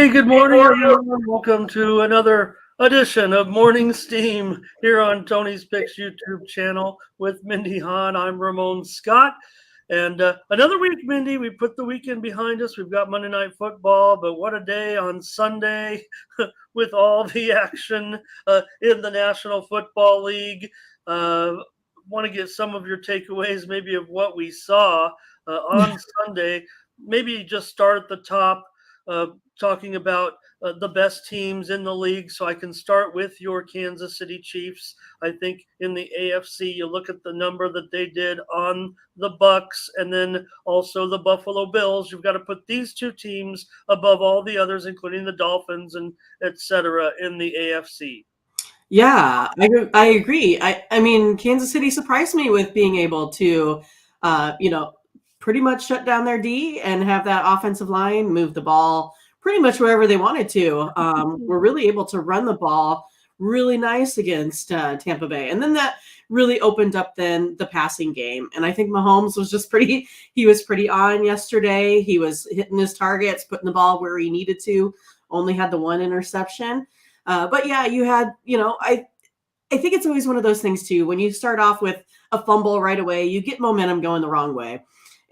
Hey, good morning, everyone. Welcome to another edition of Morning Steam here on Tony's Picks YouTube channel with Mindy Hahn. I'm Ramon Scott. And another week, Mindy. We put the weekend behind us. We've got Monday Night Football, but what a day on Sunday with all the action in the National Football League. Want to get some of your takeaways, maybe, of what we saw on Sunday. Maybe just start at the top. Talking about the best teams in the league. So I can start with your Kansas City Chiefs. I think in the AFC, you look at the number that they did on the Bucks and then also the Buffalo Bills. You've got to put these two teams above all the others, including the Dolphins and et cetera, in the AFC. Yeah, I agree. I mean, Kansas City surprised me with being able to, pretty much shut down their D and have that offensive line move the ball pretty much wherever they wanted to. We're really able to run the ball really nice against Tampa Bay. And then that really opened up then the passing game. And I think Mahomes was just he was pretty on yesterday. He was hitting his targets, putting the ball where he needed to, only had the one interception. But yeah, you had, I think it's always one of those things too. When you start off with a fumble right away, you get momentum going the wrong way.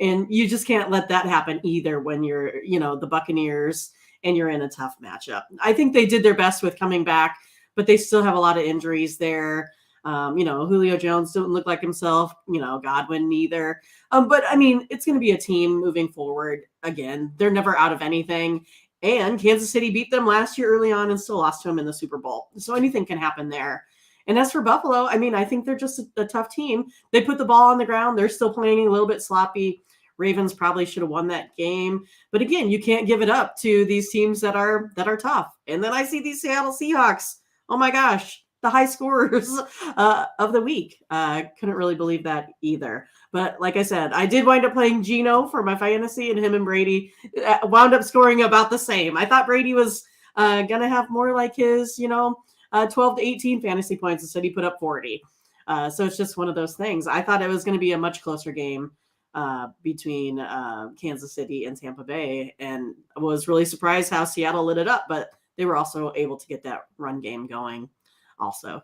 And you just can't let that happen either when you're, the Buccaneers and you're in a tough matchup. I think they did their best with coming back, but they still have a lot of injuries there. Julio Jones didn't look like himself, Godwin neither. But I mean, it's going to be a team moving forward. Again, they're never out of anything. And Kansas City beat them last year early on and still lost to them in the Super Bowl. So anything can happen there. And as for Buffalo, I mean, I think they're just a tough team. They put the ball on the ground. They're still playing a little bit sloppy. Ravens probably should have won that game. But again, you can't give it up to these teams that are tough. And then I see these Seattle Seahawks. Oh my gosh, the high scorers of the week. Couldn't really believe that either. But like I said, I did wind up playing Geno for my fantasy, and him and Brady wound up scoring about the same. I thought Brady was going to have more like his, 12 to 18 fantasy points. Instead, he put up 40. So it's just one of those things. I thought it was going to be a much closer game between Kansas City and Tampa Bay, and I was really surprised how Seattle lit it up, but they were also able to get that run game going also.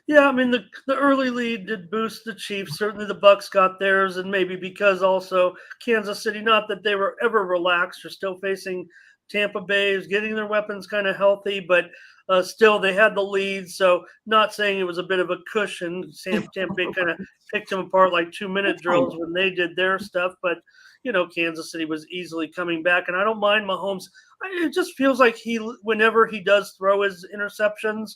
Yeah, I mean the early lead did boost the Chiefs. Certainly the Bucks got theirs, and maybe because also Kansas City, not that they were ever relaxed, are still facing Tampa Bay, is getting their weapons kind of healthy, but still they had the lead. So not saying it was a bit of a cushion. Tampa Bay kind of picked them apart like 2-minute drills when they did their stuff, but Kansas City was easily coming back, and I don't mind Mahomes. It just feels like whenever he does throw his interceptions,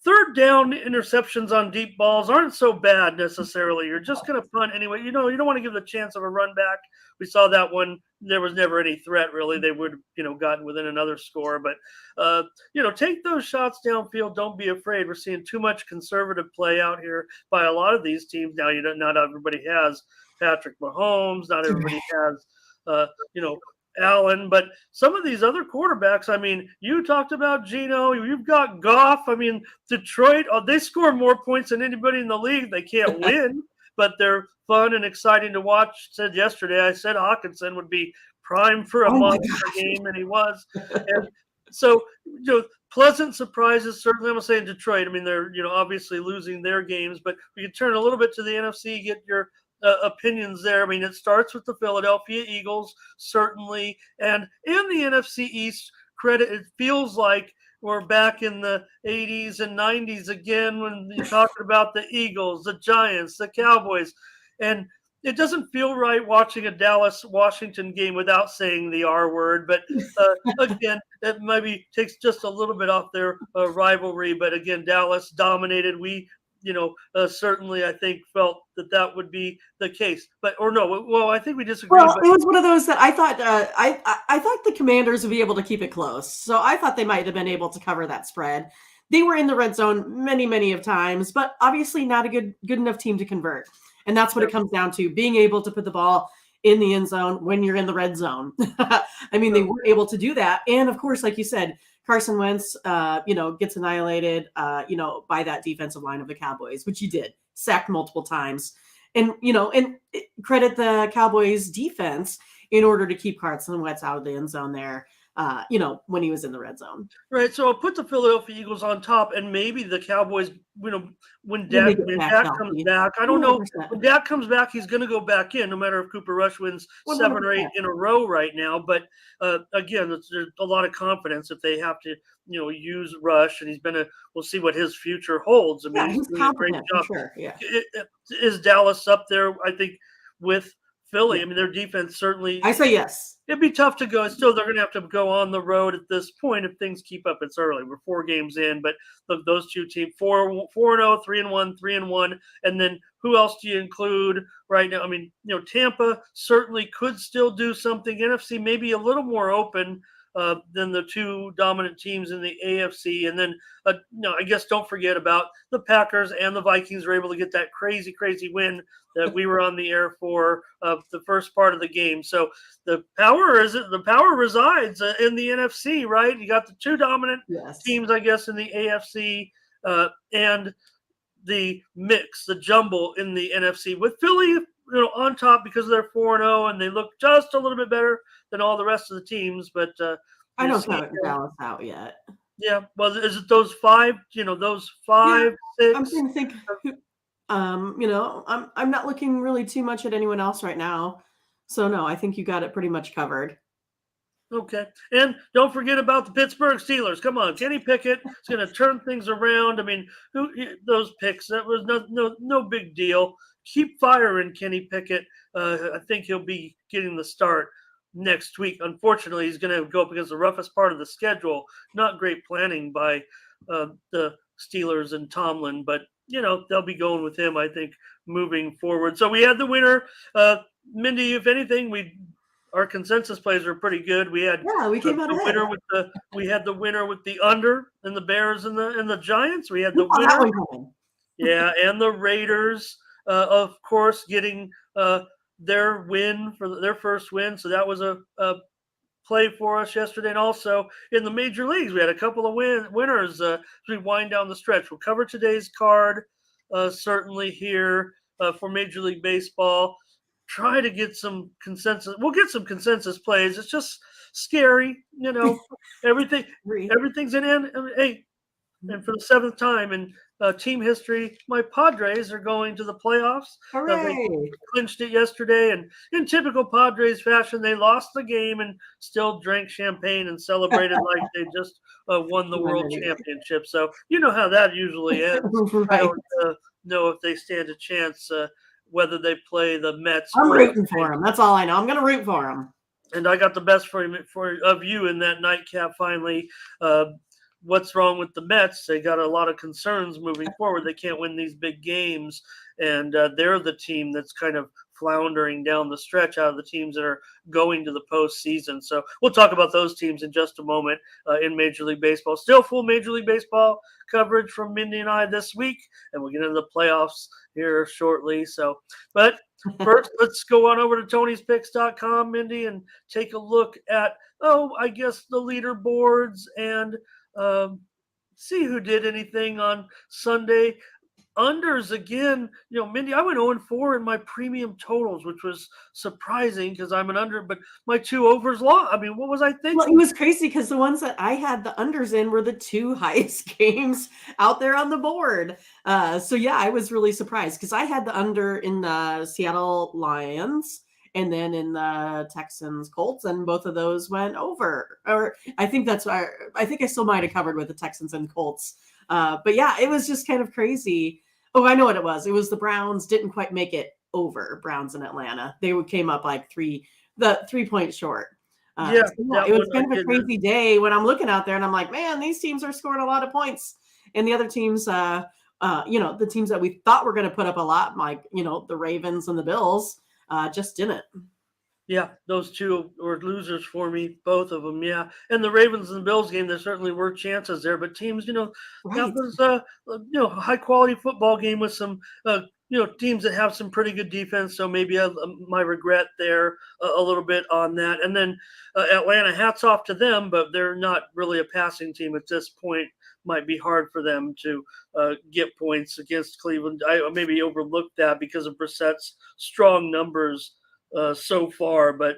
third down interceptions on deep balls aren't so bad necessarily. You're just going to punt anyway. You don't want to give the chance of a run back. We saw that one. There was never any threat, really. They would have, gotten within another score. But, take those shots downfield. Don't be afraid. We're seeing too much conservative play out here by a lot of these teams. Now, not everybody has Patrick Mahomes. Not everybody has, Allen, but some of these other quarterbacks, I mean, you talked about Geno, you've got Goff. I mean, Detroit, they score more points than anybody in the league. They can't win, but they're fun and exciting to watch. Said yesterday, I said Hawkinson would be primed for a monster game, and he was. And so, pleasant surprises. Certainly, I'm going to say in Detroit. I mean, they're, obviously losing their games, but we can turn a little bit to the NFC, get your opinions there. I mean, it starts with the Philadelphia Eagles, certainly, and in the NFC East, it feels like we're back in the 80s and 90s again when you're talking about the Eagles, the Giants, the Cowboys, and it doesn't feel right watching a Dallas-Washington game without saying the R word, but again, it maybe takes just a little bit off their rivalry, but again, Dallas dominated. We certainly I think felt that would be the case, I think we disagree. Well, it was one of those that I thought I thought the Commanders would be able to keep it close, so I thought they might have been able to cover that spread. They were in the red zone many of times, but obviously not a good enough team to convert, and that's what it comes down to: being able to put the ball in the end zone when you're in the red zone. I mean, they were able to do that, and of course, like you said, Carson Wentz, gets annihilated, by that defensive line of the Cowboys, which he did, sacked multiple times. And, and credit the Cowboys defense in order to keep Carson Wentz out of the end zone there. when he was in the red zone. Right, so I'll put the Philadelphia Eagles on top, and maybe the Cowboys. When When Dak they get when back Dak comes healthy. back, I don't know. 100%. When Dak comes back, he's going to go back in, no matter if Cooper Rush wins 7 or 8 100%. in a row right now. But again, there's a lot of confidence if they have to, use Rush, and we'll see what his future holds. I mean, Yeah, he's he's doing a great competent for job. sure. Yeah. Is Dallas up there? I think with Philly. Yeah. I mean, their defense certainly. I say yes. It'd be tough to go. Still, they're going to have to go on the road at this point if things keep up. It's early. We're 4 games in, but those two teams, 4-0, 3-1, 3-1, and then who else do you include right now? I mean, Tampa certainly could still do something. NFC maybe a little more open than the 2 dominant teams in the AFC, and then I guess don't forget about the Packers and the Vikings were able to get that crazy win that we were on the air for the first part of the game. So the power resides in the NFC, right? You got the 2 dominant teams, I guess, in the AFC and the mix, the jumble in the NFC with Philly, on top because they're 4-0 and they look just a little bit better than all the rest of the teams. But I don't count Dallas out yet. Yeah, well, is it those 5? Those 5, 6? I'm trying to think. I'm not looking really too much at anyone else right now. So no, I think you got it pretty much covered. Okay, and don't forget about the Pittsburgh Steelers. Come on, Kenny Pickett is going to turn things around. I mean, those picks, that was no big deal. Keep firing Kenny Pickett. I think he'll be getting the start next week. Unfortunately, he's going to go up against the roughest part of the schedule. Not great planning by the Steelers and Tomlin, but they'll be going with him, I think, moving forward. So we had the winner. Mindy, if anything, our consensus plays were pretty good. We had we came out the ahead. winner with the under and the Bears and the Giants. We had the that winner, one coming. yeah, and the Raiders, of course, getting their win for their first win. So that was a play for us yesterday. And also in the major leagues, we had a couple of winners as we wind down the stretch. We'll cover today's card certainly here for Major League Baseball. Try to get some consensus. We'll get some consensus plays. It's just scary, everything's in end. Hey, and for the 7th time in team history, my Padres are going to the playoffs. Hooray! They clinched it yesterday, and in typical Padres fashion, they lost the game and still drank champagne and celebrated like they just won the world championship. So you know how that usually ends. Right. I don't know if they stand a chance whether they play the Mets. I'm rooting for them. That's all I know. I'm going to root for them. And I got the best of you in that nightcap finally. What's wrong with the Mets? They got a lot of concerns moving forward. They can't win these big games, and they're the team that's kind of floundering down the stretch out of the teams that are going to the postseason. So we'll talk about those teams in just a moment in Major League Baseball. Still full Major League Baseball coverage from Mindy and I this week, and we'll get into the playoffs here shortly. So, but first, let's go on over to Tony'sPicks.com, Mindy, and take a look at, I guess the leaderboards and see who did anything on Sunday. Unders again, Mindy, I went 0-4 in my premium totals, which was surprising because I'm an under, but my 2 overs lost. I mean, what was I thinking? Well, it was crazy because the ones that I had the unders in were the 2 highest games out there on the board. So yeah, I was really surprised because I had the under in the Seattle Lions and then in the Texans Colts, and both of those went over. Or I think that's why I think I still might have covered with the Texans and Colts. But yeah, it was just kind of crazy. Oh, I know what it was. It was the Browns didn't quite make it over. Browns in Atlanta. They came up like 3 points short. It was kind of a crazy day when I'm looking out there and I'm like, man, these teams are scoring a lot of points. And the other teams, the teams that we thought were going to put up a lot, like, the Ravens and the Bills, just didn't. Yeah, those 2 were losers for me, both of them. Yeah, and the Ravens and the Bills game, there certainly were chances there, but teams, that was a high quality football game with some teams that have some pretty good defense. So maybe my regret there a little bit on that. And then Atlanta, hats off to them, but they're not really a passing team at this point. Might be hard for them to get points against Cleveland. I maybe overlooked that because of Brissett's strong numbers so far, but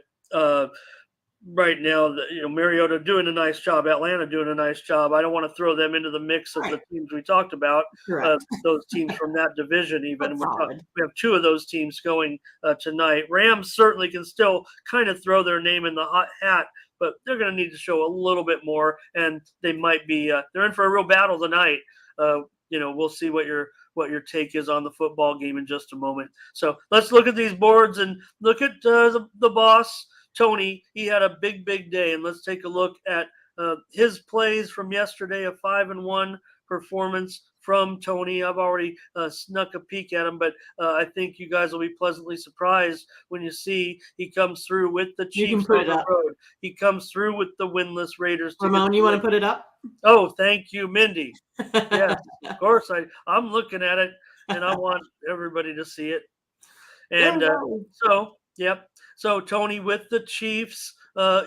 right now, Mariota doing a nice job, Atlanta doing a nice job. I don't want to throw them into the mix of Right. the teams we talked about, Correct. those teams from that division. Even But solid. we have two of those teams going tonight. Rams certainly can still kind of throw their name in the hot hat, but they're going to need to show a little bit more, and they might be. They're in for a real battle tonight. We'll see what your take is on the football game in just a moment. So let's look at these boards and look at the boss. Tony, he had a big day, and let's take a look at his plays from yesterday. A 5-1 performance from Tony. I've already snuck a peek at him, but I think you guys will be pleasantly surprised when you see he comes through with the You Chiefs can put on it the up. road. He comes through with the winless Raiders. Ramon, you want to put it up? Oh, thank you, Mindy. Yes, of course. I'm looking at it, and I want everybody to see it. And yep. So Tony with the Chiefs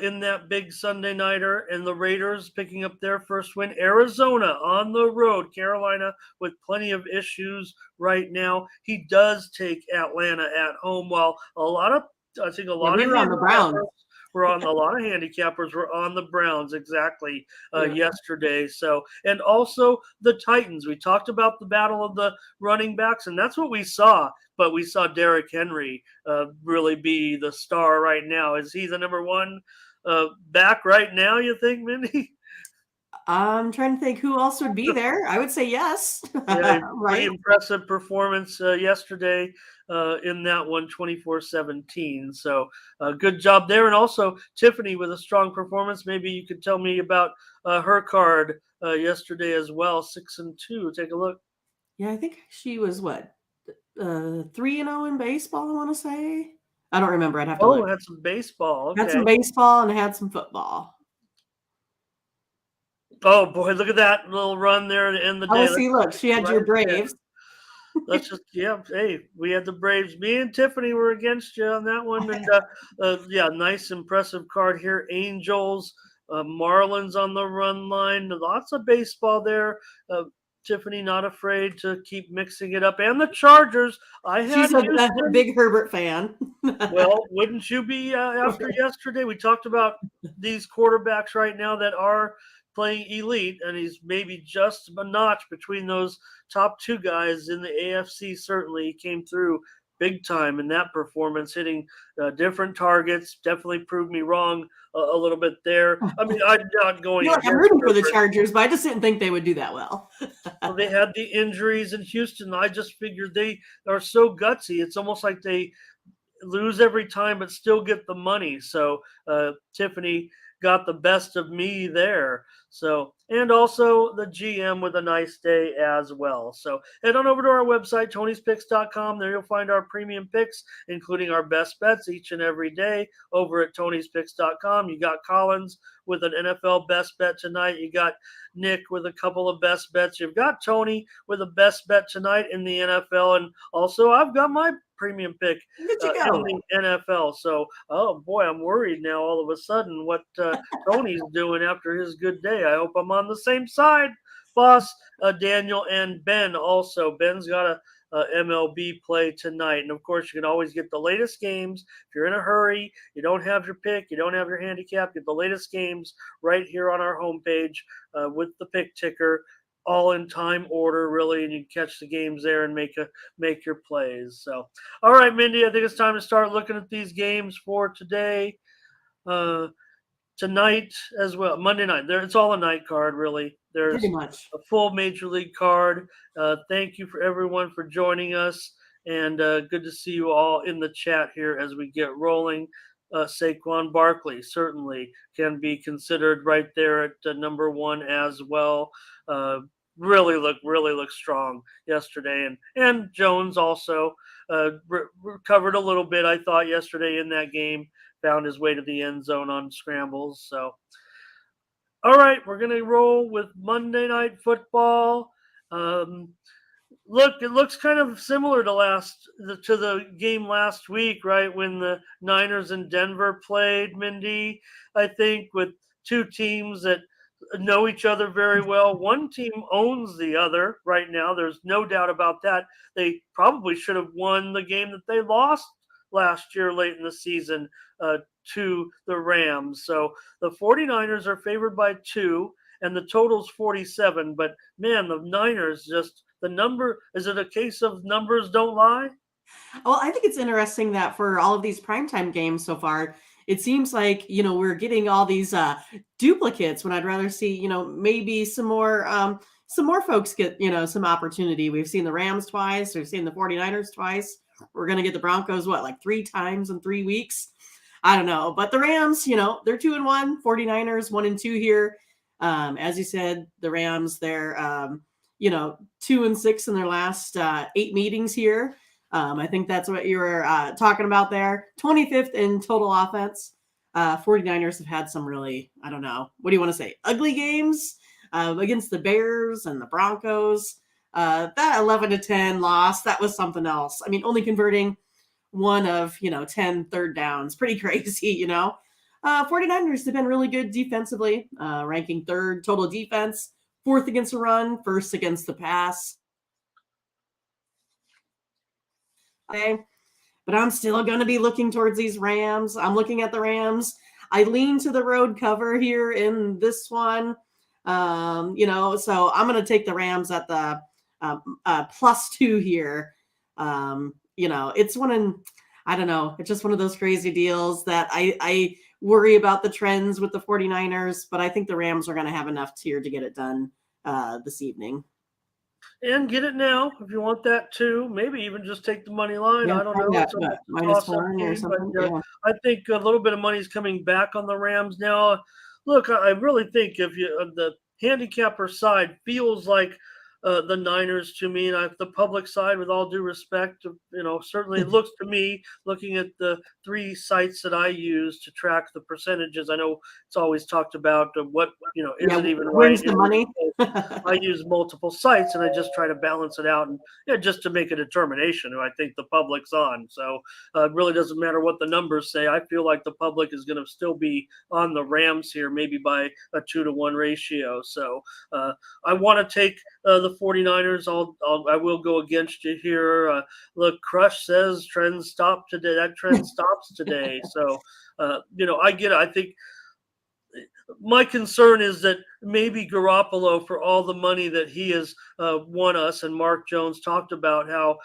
in that big Sunday nighter, and the Raiders picking up their first win. Arizona on the road. Carolina with plenty of issues right now. He does take Atlanta at home, while I think a lot we of were on the Browns. a lot of handicappers were on the Browns exactly yesterday. So, and also the Titans. We talked about the battle of the running backs, and that's what we saw. But we saw Derrick Henry really be the star right now. Is he the number one back right now, you think, Mindy? I'm trying to think who else would be there. I would say yes. Yeah, right? pretty impressive performance yesterday in that one, 24-17. So good job there. And also Tiffany with a strong performance. Maybe you could tell me about her card yesterday as well, 6-2. Take a look. Yeah, I think she was what 3-0 in baseball. I want to say. I don't remember. I'd have to look. Had some baseball. Okay. Had some baseball and had some football. Oh boy, look at that little run there to end the day. Oh, see, look, she had your Braves. Let's just hey, we had the Braves. Me and Tiffany were against you on that one, and nice impressive card here. Angels, Marlins on the run line. Lots of baseball there. Tiffany not afraid to keep mixing it up, and the Chargers. She's a big Herbert fan. Well, wouldn't you be after yesterday? We talked about these quarterbacks right now that are playing elite, and he's maybe just a notch between those top two guys in the AFC. Certainly, he came through big time in that performance, hitting different targets. Definitely proved me wrong a little bit there. I mean, I'm not going. I'm rooting for the Chargers, but I just didn't think they would do that well. Well, they had the injuries in Houston. I just figured they are so gutsy. It's almost like they lose every time but still get the money. So Tiffany got the best of me there. So, and also the GM with a nice day as well. So head on over to our website, tonyspicks.com. There you'll find our premium picks, including our best bets each and every day over at tonyspicks.com. You got Collins with an NFL best bet tonight. You got Nick with a couple of best bets. You've got Tony with a best bet tonight in the NFL. And also I've got my premium pick in the NFL. So, oh boy, I'm worried now all of a sudden what Tony's doing after his good day. I hope I'm on the same side, boss. Daniel and Ben also. Ben's got a MLB play tonight. And of course, you can always get the latest games. If you're in a hurry, you don't have your pick, you don't have your handicap, get the latest games right here on our homepage with the pick ticker, all in time order, really, and you can catch the games there and make your plays. So, all right, Mindy, I think it's time to start looking at these games for today. Tonight as well, Monday night. It's all a night card, really. There's pretty much a full major league card. Thank you for everyone for joining us, and good to see you all in the chat here as we get rolling. Saquon Barkley certainly can be considered right there at number one as well. Really looked strong yesterday, and Jones also recovered a little bit. I thought yesterday in that game, found his way to the end zone on scrambles. So, all right, we're gonna roll with Monday Night Football. It looks kind of similar to the game last week, right? When the Niners and Denver played, Mindy, I think, with two teams that know each other very well. One team owns the other right now. There's no doubt about that. They probably should have won the game that they lost last year late in the season to the Rams. So the 49ers are favored by 2, and the total's 47. But man, the Niners just the number. Is it a case of numbers don't lie? Well, I think it's interesting that for all of these primetime games so far, it seems like, we're getting all these duplicates when I'd rather see, maybe some more folks get, some opportunity. We've seen the Rams twice, we've seen the 49ers twice. We're going to get the Broncos, like 3 times in 3 weeks? I don't know. But the Rams, they're 2-1, 49ers 1-2 here. As you said, the Rams, they're, 2-6 in their last 8 meetings here. I think that's what you were talking about there. 25th in total offense. 49ers have had some really, I don't know, what do you want to say, ugly games against the Bears and the Broncos. That 11-10 loss, that was something else. I mean, only converting one of, 10 third downs. Pretty crazy, 49ers have been really good defensively, ranking 3rd total defense, 4th against the run, 1st against the pass. Okay. But I'm still going to be looking towards these Rams. I'm looking at the Rams. I lean to the road cover here in this one. So I'm going to take the Rams at the +2 here. It's I don't know. It's just one of those crazy deals that I worry about the trends with the 49ers, but I think the Rams are going to have enough here to get it done this evening. And get it now if you want that too. Maybe even just take the money line. Yeah, I don't know. that, It's almost a -1 or game, something. but Yeah. I think a little bit of money is coming back on the Rams now. Look, I really think if you the handicapper side feels like the Niners to me, and the public side, with all due respect, certainly it looks to me, looking at the 3 sites that I use to track the percentages. I know it's always talked about what is it even right? Where's the money? I use multiple sites, and I just try to balance it out, and just to make a determination who I think the public's on. So it really doesn't matter what the numbers say. I feel like the public is going to still be on the Rams here, maybe by a 2-to-1 ratio. So I want to take the 49ers. I will go against you here. Look, Crush says trends stop today. That trend stops today. So I get it. I think my concern is that maybe Garoppolo, for all the money that he has won us, and Mark Jones talked about how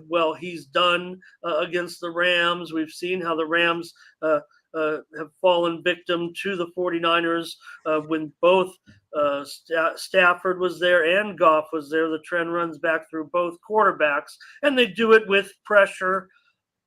well he's done against the Rams. We've seen how the Rams have fallen victim to the 49ers when both Stafford was there and Goff was there. The trend runs back through both quarterbacks, and they do it with pressure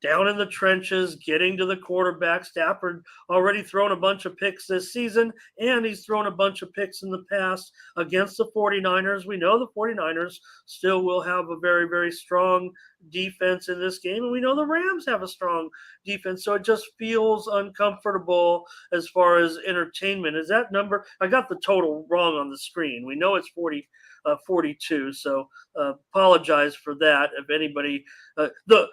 down in the trenches, getting to the quarterback. Stafford already thrown a bunch of picks this season, and he's thrown a bunch of picks in the past against the 49ers. We know the 49ers still will have a very, very strong defense in this game, and we know the Rams have a strong defense. So it just feels uncomfortable as far as entertainment. Is that number? I got the total wrong on the screen. We know it's 42. So apologize for that. If anybody, the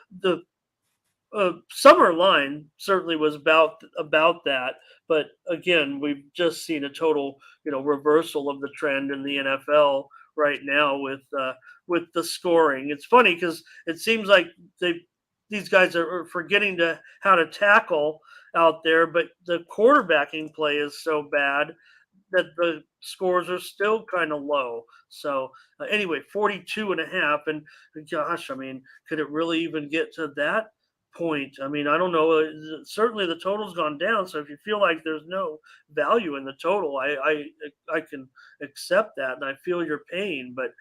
summer line certainly was about that, but again, we've just seen a total reversal of the trend in the NFL right now with the scoring. It's funny because it seems like these guys are forgetting how to tackle out there, but the quarterbacking play is so bad that the scores are still kind of low. So anyway, 42.5, and gosh, I mean, could it really even get to that point? I mean, I don't know. Certainly the total's gone down. So if you feel like there's no value in the total, I can accept that, and I feel your pain. But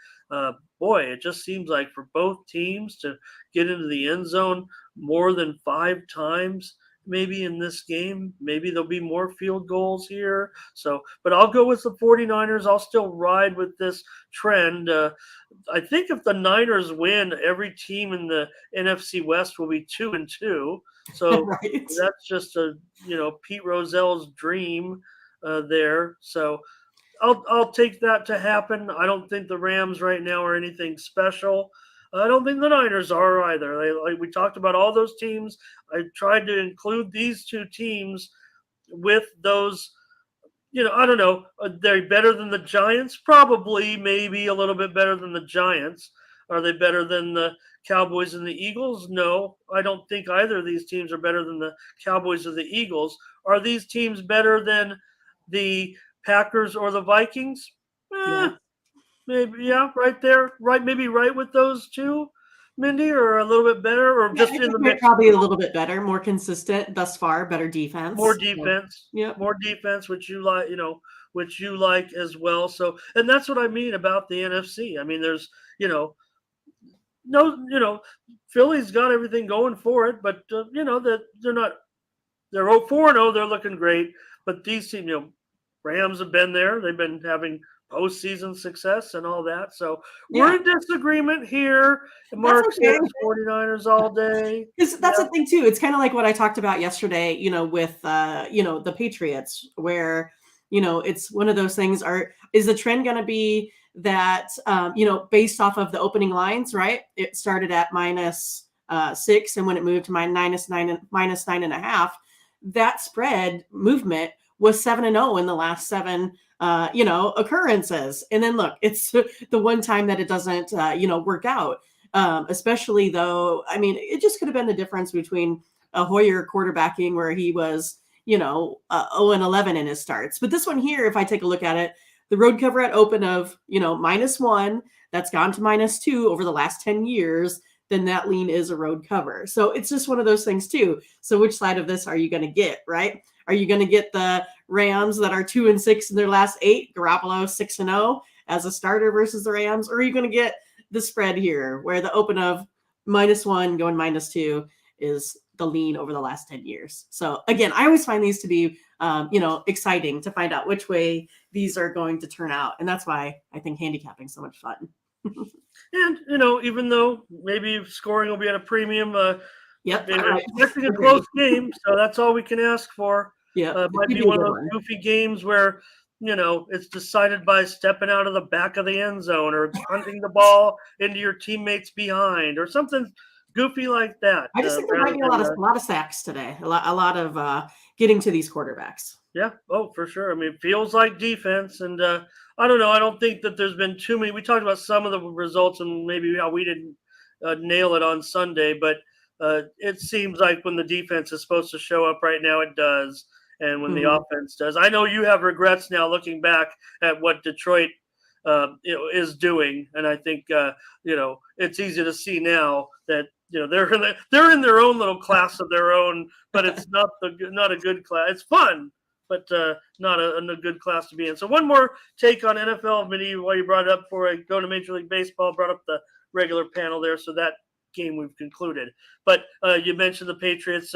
boy, it just seems like for both teams to get into the end zone more than 5 times maybe in this game. Maybe there'll be more field goals here. So, but I'll go with the 49ers. I'll still ride with this trend. I think if the Niners win, every team in the NFC West will be 2-2. So Right. that's just Pete Rozell's dream there. So I'll take that to happen. I don't think the Rams right now are anything special. I don't think the Niners are either. We talked about all those teams. I tried to include these 2 teams with those. I don't know. Are they better than the Giants? Probably, maybe a little bit better than the Giants. Are they better than the Cowboys and the Eagles? No, I don't think either of these teams are better than the Cowboys or the Eagles. Are these teams better than the Packers or the Vikings? Yeah. Maybe, yeah, right there, right, maybe right with those two, Mindy, or a little bit better, or Yeah, just I in think the we're mix. probably a little bit better, more consistent thus far, better More defense. So, defense, yep. more defense, which you like, which you like as well. So, and that's what I mean about the NFC. I mean, there's, you know, no, Philly's got everything going for it, but that they're not. They're 4-0. They're looking great, but these teams, Rams have been there. They've been having postseason success and all that. So we're Yeah. in disagreement here. That's Mark okay. says 49ers all day. That's Yeah. the thing too. It's kind of like what I talked about yesterday, with the Patriots, where it's one of those things. Is the trend going to be that based off of the opening lines, right? It started at -6, and when it moved to -9.5, that spread movement was 7-0 in the last seven occurrences. And then look, it's the one time that it doesn't work out. Especially though, I mean, it just could have been the difference between a Hoyer quarterbacking where he was, 0-11 in his starts. But this one here, if I take a look at it, the road cover at open of, -1, that's gone to -2 over the last 10 years, then that lean is a road cover. So it's just one of those things too. So which side of this are you going to get, right? Are you going to get the Rams that are 2-6 in their last 8, Garoppolo 6-0 as a starter versus the Rams? Or are you going to get the spread here where the open of -1 going -2 is the lean over the last 10 years? So again, I always find these to be, exciting to find out which way these are going to turn out. And that's why I think handicapping is so much fun. And even though maybe scoring will be at a premium, Yep. they're expecting a close game, so that's all we can ask for. Yeah. Might be one of those goofy games where it's decided by stepping out of the back of the end zone or hunting the ball into your teammates behind or something goofy like that. I just think there might be a lot of sacks today. A lot of getting to these quarterbacks. Yeah. Oh, for sure. I mean, it feels like defense, and I don't know. I don't think that there's been too many. We talked about some of the results and maybe how we didn't nail it on Sunday, but it seems like when the defense is supposed to show up right now, it does. And when the offense does, I know you have regrets now looking back at what Detroit is doing, and I think it's easy to see now that they're in their own little class of their own, but it's not a good class. It's fun, but not a good class to be in. So one more take on NFL, Minnie, while you brought it up before I go to Major League Baseball, brought up the regular panel there, so that game we've concluded. But you mentioned the Patriots.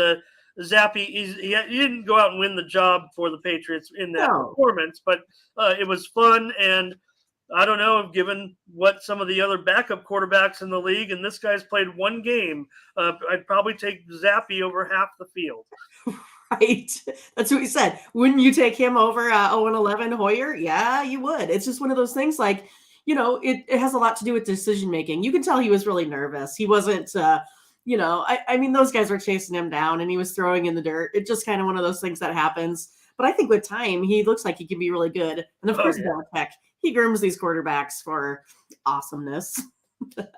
Zappe, he didn't go out and win the job for the Patriots in that performance, but it was fun. And I don't know, given what some of the other backup quarterbacks in the league, and this guy's played one game, I'd probably take Zappe over half the field. Right. That's what he said. Wouldn't you take him over 0-11 Hoyer? Yeah, you would. It's just one of those things like, it has a lot to do with decision making. You can tell he was really nervous. He wasn't I mean, those guys were chasing him down and he was throwing in the dirt. It's just kind of one of those things that happens. But I think with time, he looks like he can be really good. And of course, Belichick, he grooms these quarterbacks for awesomeness.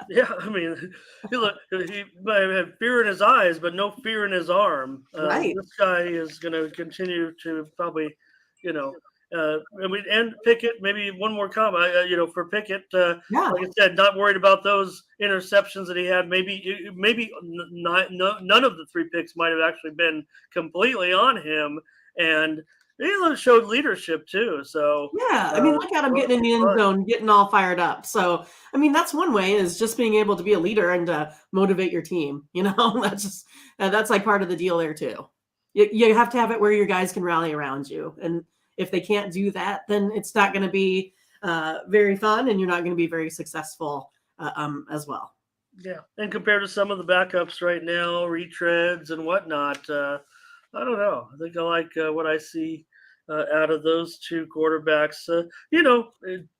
Yeah, I mean, he might have fear in his eyes, but no fear in his arm. Right. This guy is going to continue to probably, and Pickett, maybe one more comment, for Pickett. Like I said, not worried about those interceptions that he had. Maybe none of the 3 picks might have actually been completely on him, and he showed leadership too. So yeah, I mean, look at him getting in the end zone, getting all fired up. So I mean, that's one way, is just being able to be a leader and motivate your team. That's like part of the deal there too. You have to have it where your guys can rally around you, and if they can't do that, then it's not going to be very fun, and you're not going to be very successful as well. Yeah, and compared to some of the backups right now, retreads and whatnot, I don't know. I think I like what I see out of those 2 quarterbacks.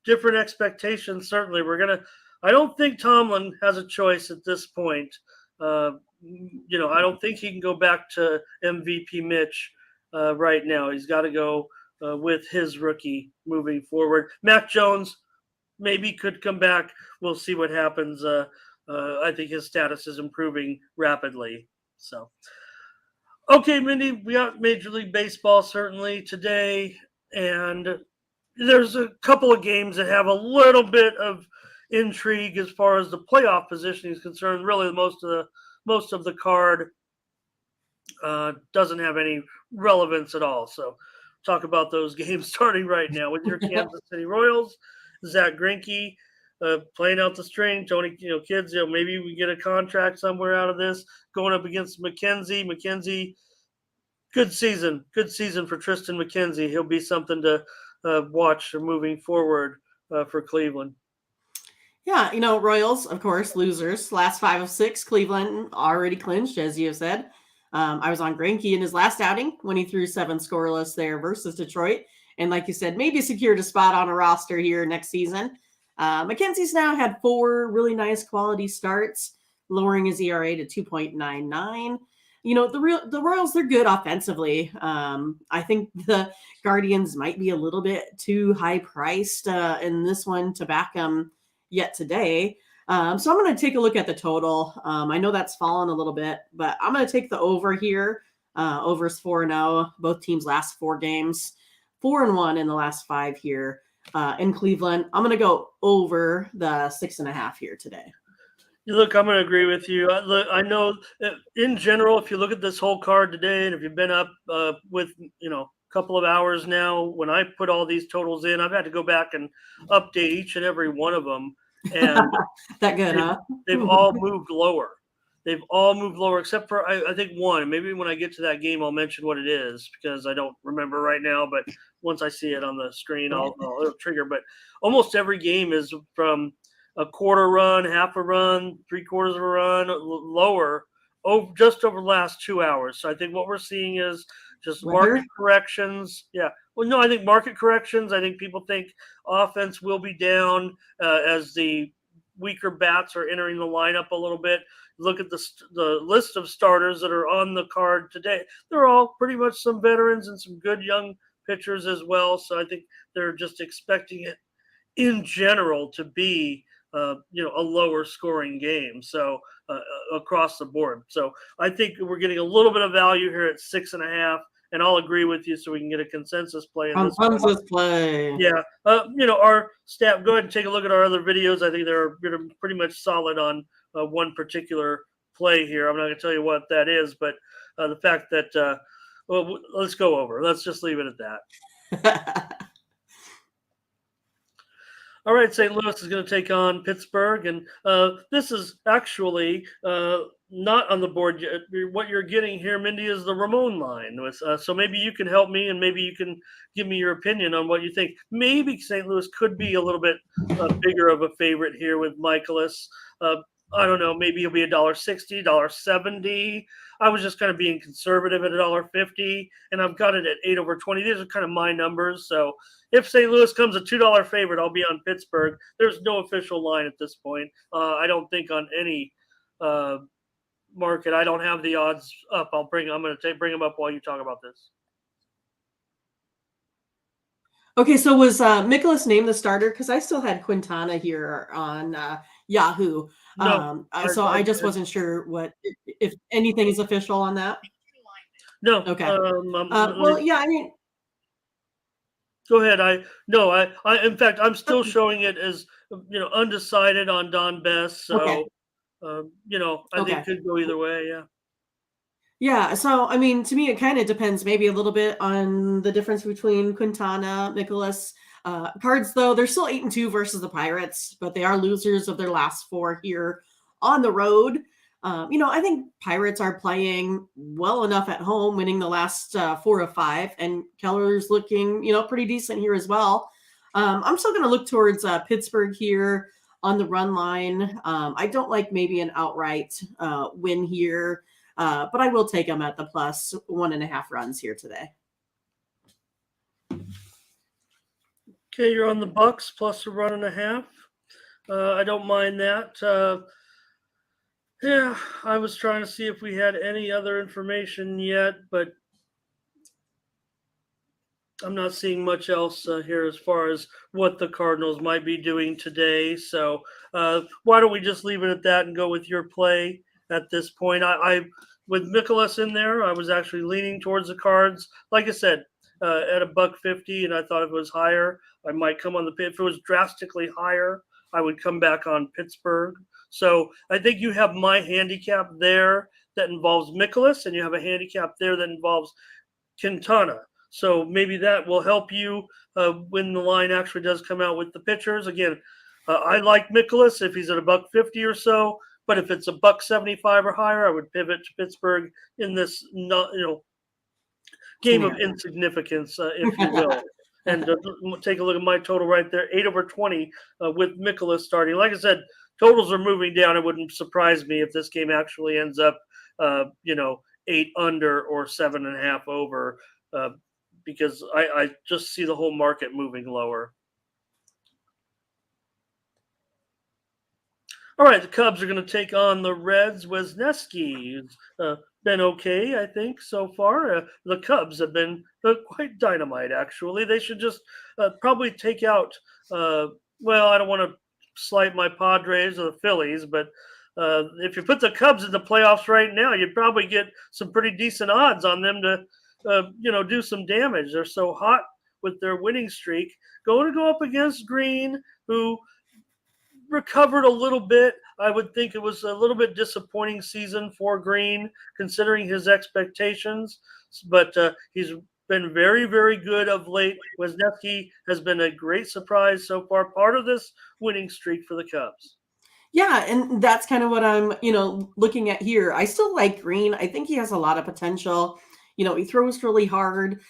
Different expectations. Certainly, I don't think Tomlin has a choice at this point. I don't think he can go back to MVP Mitch right now. He's got to go with his rookie moving forward. Mac Jones, maybe could come back. We'll see what happens. I think his status is improving rapidly. So, okay, Mindy, we got Major League Baseball certainly today, and there's a couple of games that have a little bit of intrigue as far as the playoff positioning is concerned. Really, most of the card doesn't have any relevance at all. So, talk about those games starting right now with your Kansas City Royals, Zach Greinke playing out the string. Tony, kids, maybe we get a contract somewhere out of this. Going up against McKenzie. McKenzie, good season for Tristan McKenzie. He'll be something to watch moving forward for Cleveland. Yeah, Royals, of course, losers. Last 5 of 6, Cleveland already clinched, as you have said. I was on Greinke in his last outing when he threw 7 scoreless there versus Detroit. And like you said, maybe secured a spot on a roster here next season. McKenzie's now had 4 really nice quality starts, lowering his ERA to 2.99. The Royals, they're good offensively. I think the Guardians might be a little bit too high priced in this one to back them yet today. So I'm going to take a look at the total. I know that's fallen a little bit, but I'm going to take the over here. Over's 4-0. Both teams last 4 games, 4-1 in the last 5 here in Cleveland. I'm going to go over the 6.5 here today. Look, I'm going to agree with you. I know in general, if you look at this whole card today, and if you've been up with, a couple of hours now, when I put all these totals in, I've had to go back and update each and every one of them. And that good, huh? They've all moved lower. They've all moved lower, except for, I think, one. Maybe when I get to that game, I'll mention what it is because I don't remember right now. But once I see it on the screen, it'll trigger. But almost every game is from a quarter run, half a run, 3/4 of a run, lower, just over the last 2 hours. So I think what we're seeing is just market corrections. Yeah. Well, no, I think market corrections. I think people think offense will be down as the weaker bats are entering the lineup a little bit. Look at the list of starters that are on the card today. They're all pretty much some veterans and some good young pitchers as well. So I think they're just expecting it in general to be a lower scoring game. So across the board. So I think we're getting a little bit of value here at 6.5, and I'll agree with you so we can get a consensus play. Consensus play. Yeah. Our staff, go ahead and take a look at our other videos. I think they're pretty much solid on one particular play here. I'm not going to tell you what that is, but the fact that, let's go over. Let's just leave it at that. All right, St. Louis is going to take on Pittsburgh, and this is actually not on the board yet. What you're getting here, Mindy, is the Ramon line. So maybe you can help me, and maybe you can give me your opinion on what you think. Maybe St. Louis could be a little bit bigger of a favorite here with Michaelis. I don't know. Maybe he'll be $1.60, $1.70. I was just kind of being conservative at $1.50, and I've got it at 8/20. These are kind of my numbers. So if St. Louis comes a $2 favorite, I'll be on Pittsburgh. There's no official line at this point. I don't think on any market. I don't have the odds up. I'm going to bring them up while you talk about this. Okay, so was Michaelis named the starter? Because I still had Quintana here on Yahoo. No, I just wasn't sure if anything is official on that. No. Okay. Well, yeah, I mean, go ahead. I in fact, I'm still showing it as undecided on Don Best. So, okay. I think it could go either way. Yeah. Yeah. So, I mean, to me, it kind of depends maybe a little bit on the difference between Quintana, Michaelis. Cards, though, they're still 8-2 versus the Pirates, but they are losers of their last 4 here on the road. I think Pirates are playing well enough at home, winning the last 4 of 5, and Keller's looking, pretty decent here as well. I'm still going to look towards Pittsburgh here on the run line. I don't like maybe an outright win here, but I will take them at the plus 1.5 runs here today. Okay, you're on the Bucks plus a 1.5. I don't mind that. Yeah, I was trying to see if we had any other information yet, but I'm not seeing much else here as far as what the Cardinals might be doing today. So why don't we just leave it at that and go with your play at this point? I with Mikolas in there, I was actually leaning towards the Cards. Like I said, at a $1.50, and I thought if it was higher, I might come on the pit. If it was drastically higher, I would come back on Pittsburgh. So I think you have my handicap there that involves Mikolas, and you have a handicap there that involves Quintana. So maybe that will help you when the line actually does come out with the pitchers. Again, I like Mikolas if he's at a $1.50 or so, but if it's a $1.75 or higher, I would pivot to Pittsburgh in this game of insignificance, if you will. And take a look at my total right there, 8/20 with Mikolas starting. Like I said, totals are moving down. It wouldn't surprise me if this game actually ends up, 8 under or 7.5 over, because I just see the whole market moving lower. All right, the Cubs are going to take on the Reds. Wisniewski's been okay, I think, so far. The Cubs have been quite dynamite, actually. They should just probably take out, well, I don't want to slight my Padres or the Phillies, but if you put the Cubs in the playoffs right now, you'd probably get some pretty decent odds on them to, do some damage. They're so hot with their winning streak. Going to go up against Green, who recovered a little bit. I would think it was a little bit disappointing season for Green, considering his expectations. But he's been very, very good of late. Wisniewski has been a great surprise so far, part of this winning streak for the Cubs. Yeah, and that's kind of what I'm, looking at here. I still like Green. I think he has a lot of potential. He throws really hard,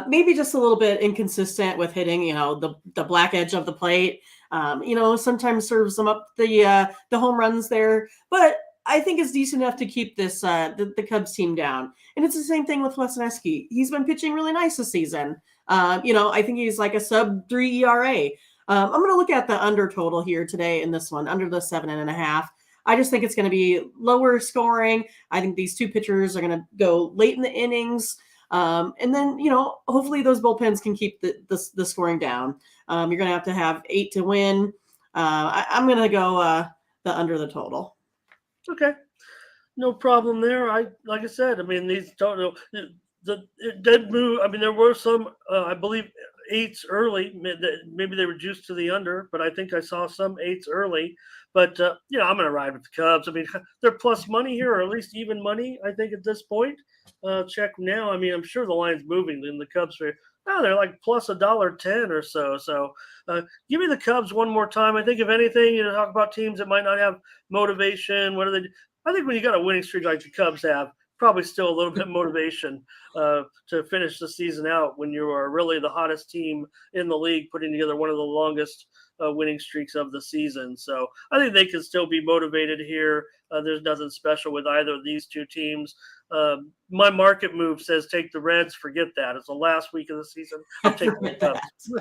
maybe just a little bit inconsistent with hitting, the black edge of the plate. Sometimes serves them up the home runs there, but I think it's decent enough to keep this the Cubs team down. And it's the same thing with Wisniewski. He's been pitching really nice this season. I think he's like a sub-3 ERA. I'm going to look at the under total here today in this one, under the 7.5. I just think it's going to be lower scoring. I think these two pitchers are going to go late in the innings. And then, hopefully those bullpens can keep the scoring down. You're going to have 8 to win. I'm going to go the under the total. Okay. No problem there. Like I said, I mean, these total, it did move. I mean, there were some, I believe, 8s early. Maybe they reduced to the under, but I think I saw some 8s early. But, I'm going to ride with the Cubs. I mean, they're plus money here, or at least even money, I think, at this point. Check now. I mean, I'm sure the line's moving in the Cubs. They're like plus $1.10 or so. So give me the Cubs one more time. I think, if anything, talk about teams that might not have motivation. What are they? I think when you got a winning streak like the Cubs have, probably still a little bit of motivation to finish the season out when you are really the hottest team in the league, putting together one of the longest winning streaks of the season. So I think they can still be motivated here. There's nothing special with either of these two teams. My market move says take the Reds. Forget that. It's the last week of the season. I'm taking the Cubs.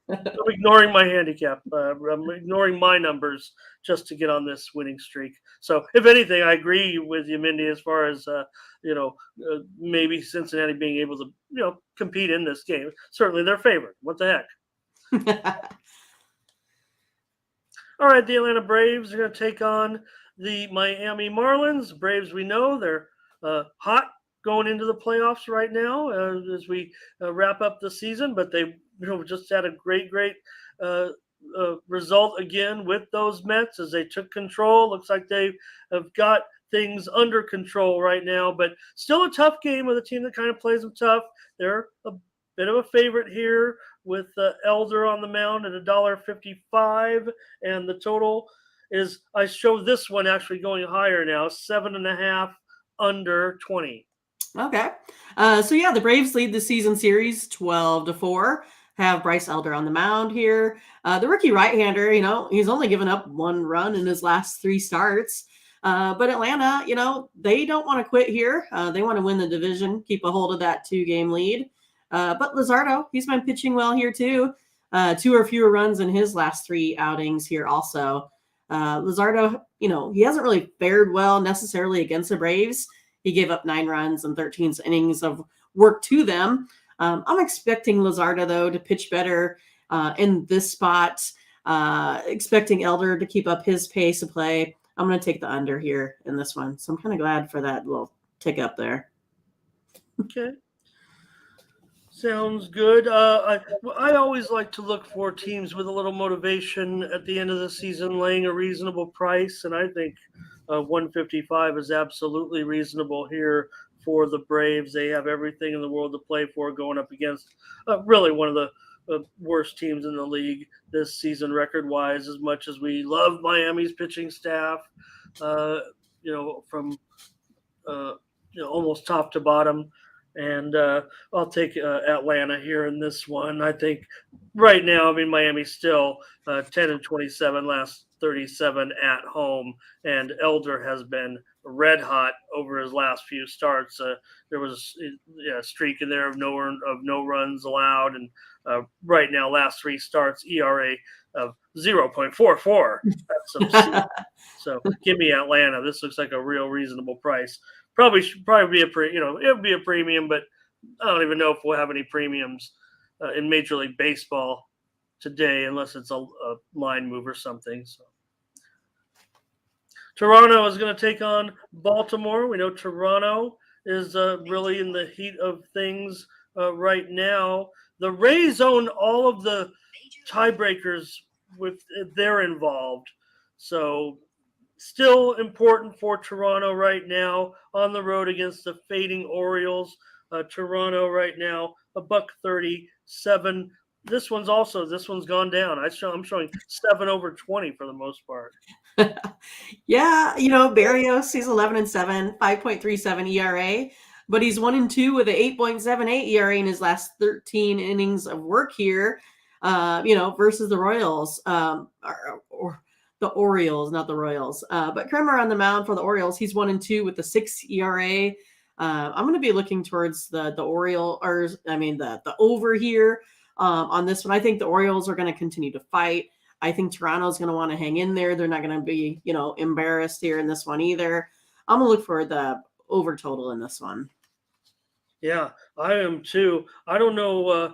I'm ignoring my handicap. I'm ignoring my numbers just to get on this winning streak. So, if anything, I agree with you, Mindy, as far as maybe Cincinnati being able to compete in this game. Certainly, they're favored. What the heck? All right, the Atlanta Braves are going to take on the Miami Marlins. Braves, we know they're hot going into the playoffs right now as we wrap up the season, but they just had a great result again with those Mets as they took control. Looks like they have got things under control right now, but still a tough game with a team that kind of plays them tough. They're a bit of a favorite here with Elder on the mound at $1.55, and the total is, I show this one actually going higher now, 7.5 under 20. Okay. The Braves lead the season series 12-4. Have Bryce Elder on the mound here. The rookie right-hander, he's only given up 1 run in his last 3 starts. But Atlanta, they don't want to quit here. They want to win the division, keep a hold of that 2-game lead. But Luzardo, he's been pitching well here too. 2 or fewer runs in his last 3 outings here also. Luzardo, he hasn't really fared well necessarily against the Braves. He gave up 9 runs and 13 innings of work to them. I'm expecting Lazarda, though, to pitch better in this spot. Expecting Elder to keep up his pace of play. I'm going to take the under here in this one. So I'm kind of glad for that little tick up there. Okay. Sounds good. I always like to look for teams with a little motivation at the end of the season, laying a reasonable price, and I think 155 is absolutely reasonable here for the Braves. They have everything in the world to play for, going up against really one of the worst teams in the league this season, record-wise. As much as we love Miami's pitching staff, from almost top to bottom. And I'll take Atlanta here in this one. I think right now, Miami's still 10-27, last 37 at home, and Elder has been red hot over his last few starts. There was a streak in there of no runs allowed, and right now, last 3 starts, ERA of 0.44. That's obscene. So give me Atlanta. This looks like a real reasonable price. Probably be it would be a premium, but I don't even know if we'll have any premiums in Major League Baseball today, unless it's a line move or something. So Toronto is going to take on Baltimore. We know Toronto is really in the heat of things right now. The Rays own all of the tiebreakers with they're involved, so. Still important for Toronto right now on the road against the fading Orioles. Toronto right now, $1.37. This one's gone down. I'm showing 7 over 20 for the most part. Yeah, Barrios, he's 11-7, 5.37 ERA, but he's 1-2 with an 8.78 ERA in his last 13 innings of work here. Versus the Royals, or the Orioles, not the Royals. But Kremer on the mound for the Orioles, he's 1-2 with the 6 ERA. I'm going to be looking towards the over here on this one. I think the Orioles are going to continue to fight. I think Toronto's going to want to hang in there. They're not going to be, embarrassed here in this one either. I'm going to look for the over total in this one. Yeah, I am too. I don't know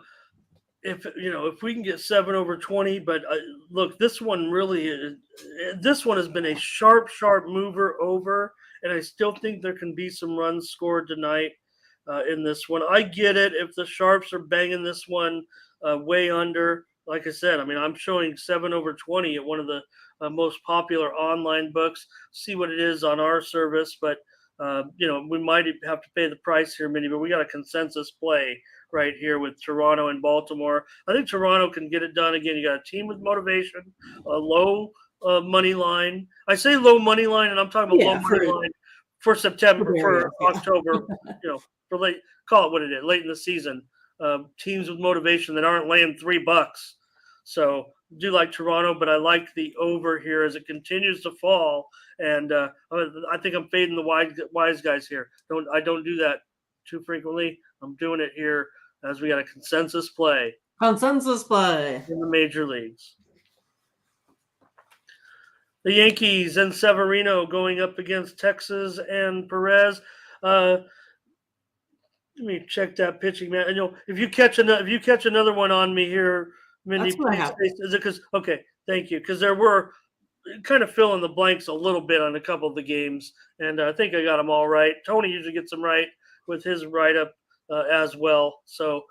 if we can get 7 over 20, but look, this one has been a sharp mover over, and I still think there can be some runs scored tonight in this one. I get it if the Sharps are banging this one way under. Like I said, I'm showing 7 over 20 at one of the most popular online books. See what it is on our service, but we might have to pay the price here, Minnie, but we got a consensus play right here with Toronto and Baltimore. I think Toronto can get it done. Again, you got a team with motivation, a low money line. I say low money line, and I'm talking about low money line for September, for October, for late, call it what it is, late in the season. Teams with motivation that aren't laying $3. So do like Toronto, but I like the over here as it continues to fall. And I think I'm fading the wise guys here. I don't do that too frequently. I'm doing it here as we got a consensus play. Consensus play in the major leagues. The Yankees and Severino going up against Texas and Perez. Let me check that pitching, man. And if you catch another one on me here, Mindy, please. Is it because? Okay, thank you. Because there were kind of fill in the blanks a little bit on a couple of the games, and I think I got them all right. Tony usually gets them right with his write-up as well. So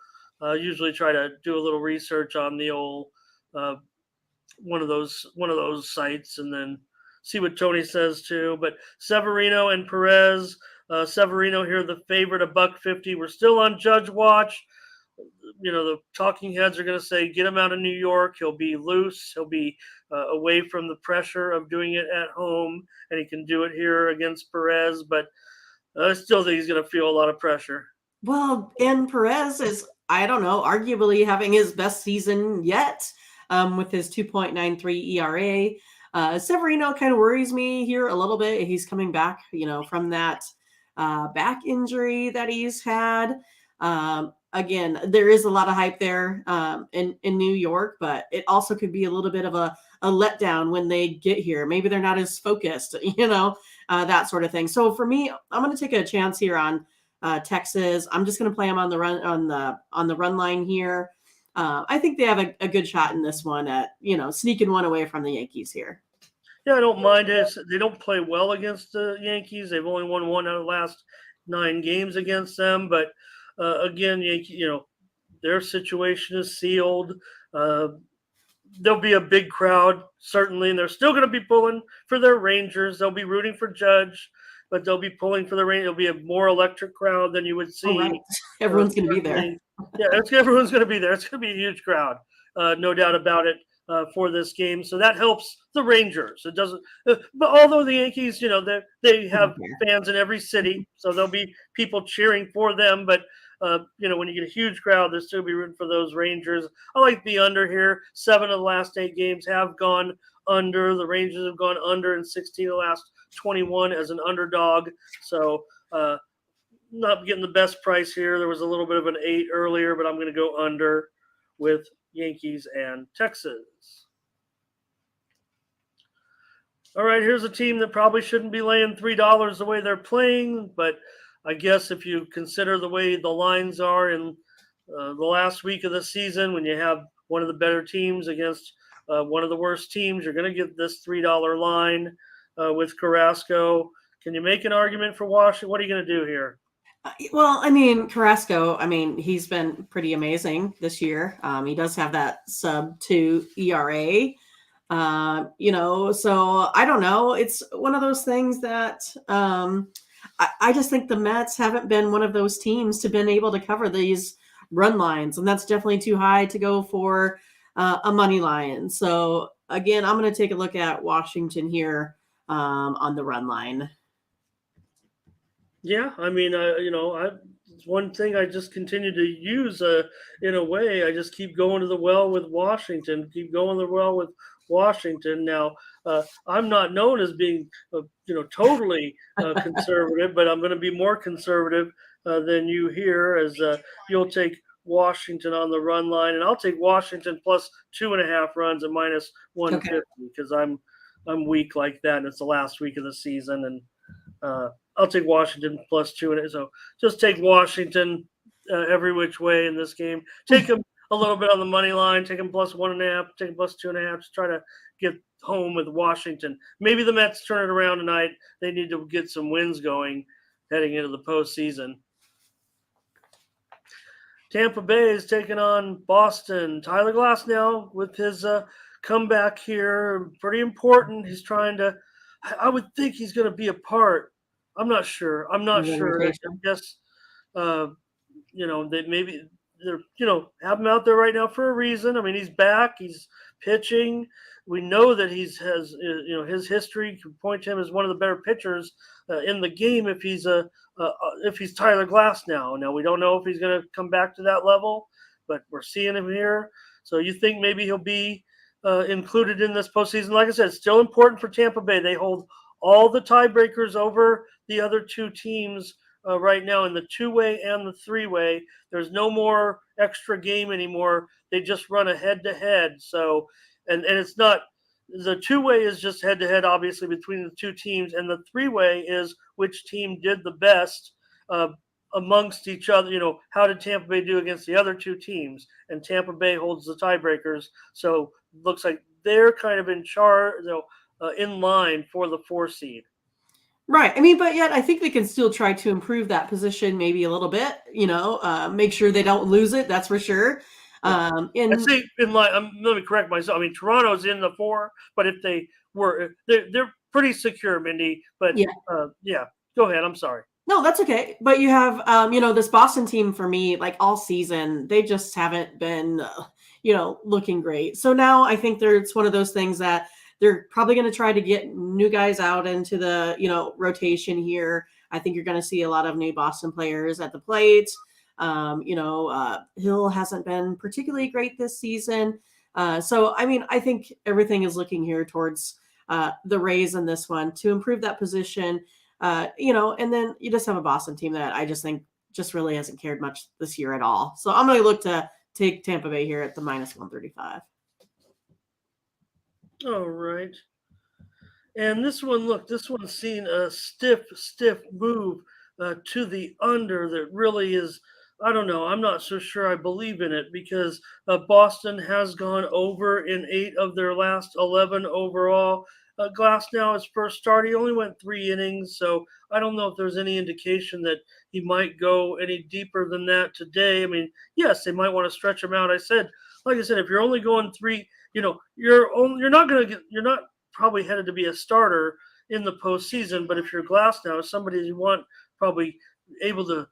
I usually try to do a little research on the old one of those sites and then see what Tony says too. But Severino and Perez, Severino here, the favorite, $1.50. We're still on Judge watch. The talking heads are going to say, get him out of New York. He'll be loose. He'll be away from the pressure of doing it at home, and he can do it here against Perez. But I still think he's going to feel a lot of pressure. Well, and Perez is, I don't know, arguably having his best season yet with his 2.93 ERA. Severino kind of worries me here a little bit. He's coming back, from that back injury that he's had. Again, there is a lot of hype there in New York, but it also could be a little bit of a letdown when they get here. Maybe they're not as focused, that sort of thing. So for me, I'm going to take a chance here on Texas. I'm just going to play them on the run line here. I think they have a good shot in this one at sneaking one away from the Yankees here. Yeah, I don't mind it. They don't play well against the Yankees. They've only won 1 out of the last 9 games against them. But again, their situation is sealed. There'll be a big crowd, certainly, and they're still going to be pulling for their Rangers. They'll be rooting for Judge, but they'll be pulling for the Rangers. It'll be a more electric crowd than you would see. Oh, right. Everyone's going to be there. Yeah, everyone's going to be there. It's going to be a huge crowd, no doubt about it, for this game. So that helps the Rangers. It doesn't, but although the Yankees, they have fans in every city, so there'll be people cheering for them. But when you get a huge crowd, they'll still be rooting for those Rangers. I like the under here. 7 of the last 8 games have gone under. The Rangers have gone under in 16 of the last 21 as an underdog. So not getting the best price here. There was a little bit of an 8 earlier, but I'm going to go under with Yankees and Texas. All right, here's a team that probably shouldn't be laying $3 the way they're playing, but I guess if you consider the way the lines are in the last week of the season, when you have one of the better teams against one of the worst teams, you're going to get this $3 line with Carrasco. Can you make an argument for Washington? What are you going to do here? Well, Carrasco, he's been pretty amazing this year. He does have that sub-2 ERA. So I don't know. It's one of those things that I just think the Mets haven't been one of those teams to been able to cover these run lines, and that's definitely too high to go for a money line. So again, I'm going to take a look at Washington here on the run line. Yeah, it's one thing I just continue to use in a way. I just keep going to the well with Washington, Now, I'm not known as being, totally conservative, but I'm going to be more conservative than you here, as you'll take Washington on the run line, and I'll take Washington plus 2.5 runs at minus 150 because I'm weak like that, and it's the last week of the season, and I'll take Washington plus 2.5. So just take Washington every which way in this game. Take them a little bit on the money line. Take them plus 1.5. Take them plus 2.5. Just try to get home with Washington. Maybe the Mets turn it around tonight. They need to get some wins going heading into the postseason. Tampa Bay is taking on Boston. Tyler Glasnow with his comeback here. Pretty important. He's trying to – I would think he's going to be a part. I'm not sure. I guess, that maybe they're, have him out there right now for a reason. He's back. He's pitching. We know that his history can point to him as one of the better pitchers in the game if he's Tyler Glasnow. Now, we don't know if he's going to come back to that level, but we're seeing him here. So you think maybe he'll be included in this postseason? Like I said, it's still important for Tampa Bay. They hold all the tiebreakers over the other 2 teams right now in the 2-way and the 3-way. There's no more extra game anymore. They just run a head-to-head. So, and it's not – the 2-way is just head-to-head, obviously, between the 2 teams, and the 3-way is which team did the best amongst each other. How did Tampa Bay do against the other 2 teams? And Tampa Bay holds the tiebreakers. So it looks like they're kind of in charge, in line for the 4 seed. Right. But yet I think they can still try to improve that position maybe a little bit, make sure they don't lose it. That's for sure. I'd say in line, let me correct myself. Toronto's in the 4, but if they were, they're pretty secure, Mindy. But go ahead. I'm sorry. No, that's okay. But you have, this Boston team for me, like all season, they just haven't been, looking great. So now I think it's one of those things that they're probably going to try to get new guys out into the, rotation here. I think you're going to see a lot of new Boston players at the plate. Hill hasn't been particularly great this season. So, I think everything is looking here towards the Rays in this one to improve that position. And then you just have a Boston team that I just think just really hasn't cared much this year at all. So I'm going to look to take Tampa Bay here at the minus 135. All right. And this one's seen a stiff move to the under that really is. I don't know. I'm not so sure I believe in it because Boston has gone over in 8 of their last 11 overall. Glass now, his first start, he only went 3 innings, so I don't know if there's any indication that he might go any deeper than that today. I mean, yes, they might want to stretch him out. Like I said, if you're only going three, you're not going to get, you're not probably headed to be a starter in the postseason. But if you're Glass now, somebody you want probably able to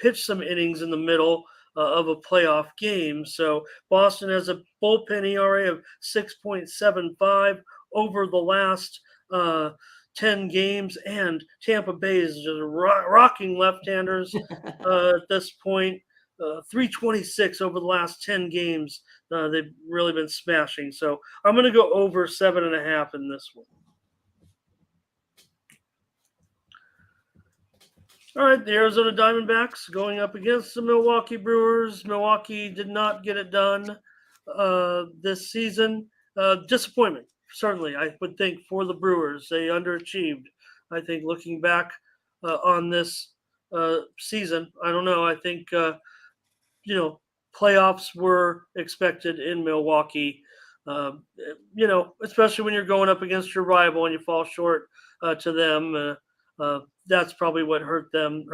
pitch some innings in the middle of a playoff game. So Boston has a bullpen ERA of 6.75 over the last 10 games, and Tampa Bay is just rocking left-handers at this point. 326 over the last 10 games. They've really been smashing. So I'm going to go over 7.5 in this one. All right, the Arizona Diamondbacks going up against the Milwaukee Brewers. Milwaukee did not get it done this season. Disappointment, certainly, I would think, for the Brewers. They underachieved. I think looking back on this season, I don't know. I think, playoffs were expected in Milwaukee. Especially when you're going up against your rival and you fall short to them. That's probably what hurts them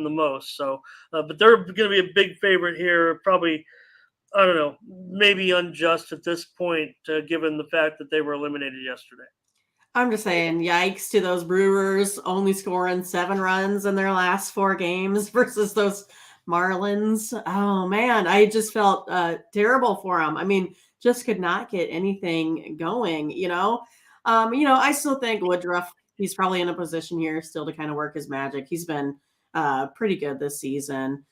the most. So, but they're going to be a big favorite here. Probably, I don't know, maybe unjust at this point, given the fact that they were eliminated yesterday. I'm just saying, yikes to those Brewers only scoring 7 runs in their last 4 games versus those Marlins. Oh man, I just felt terrible for them. I mean, just could not get anything going. I still think Woodruff. He's probably in a position here still to kind of work his magic. He's been pretty good this season.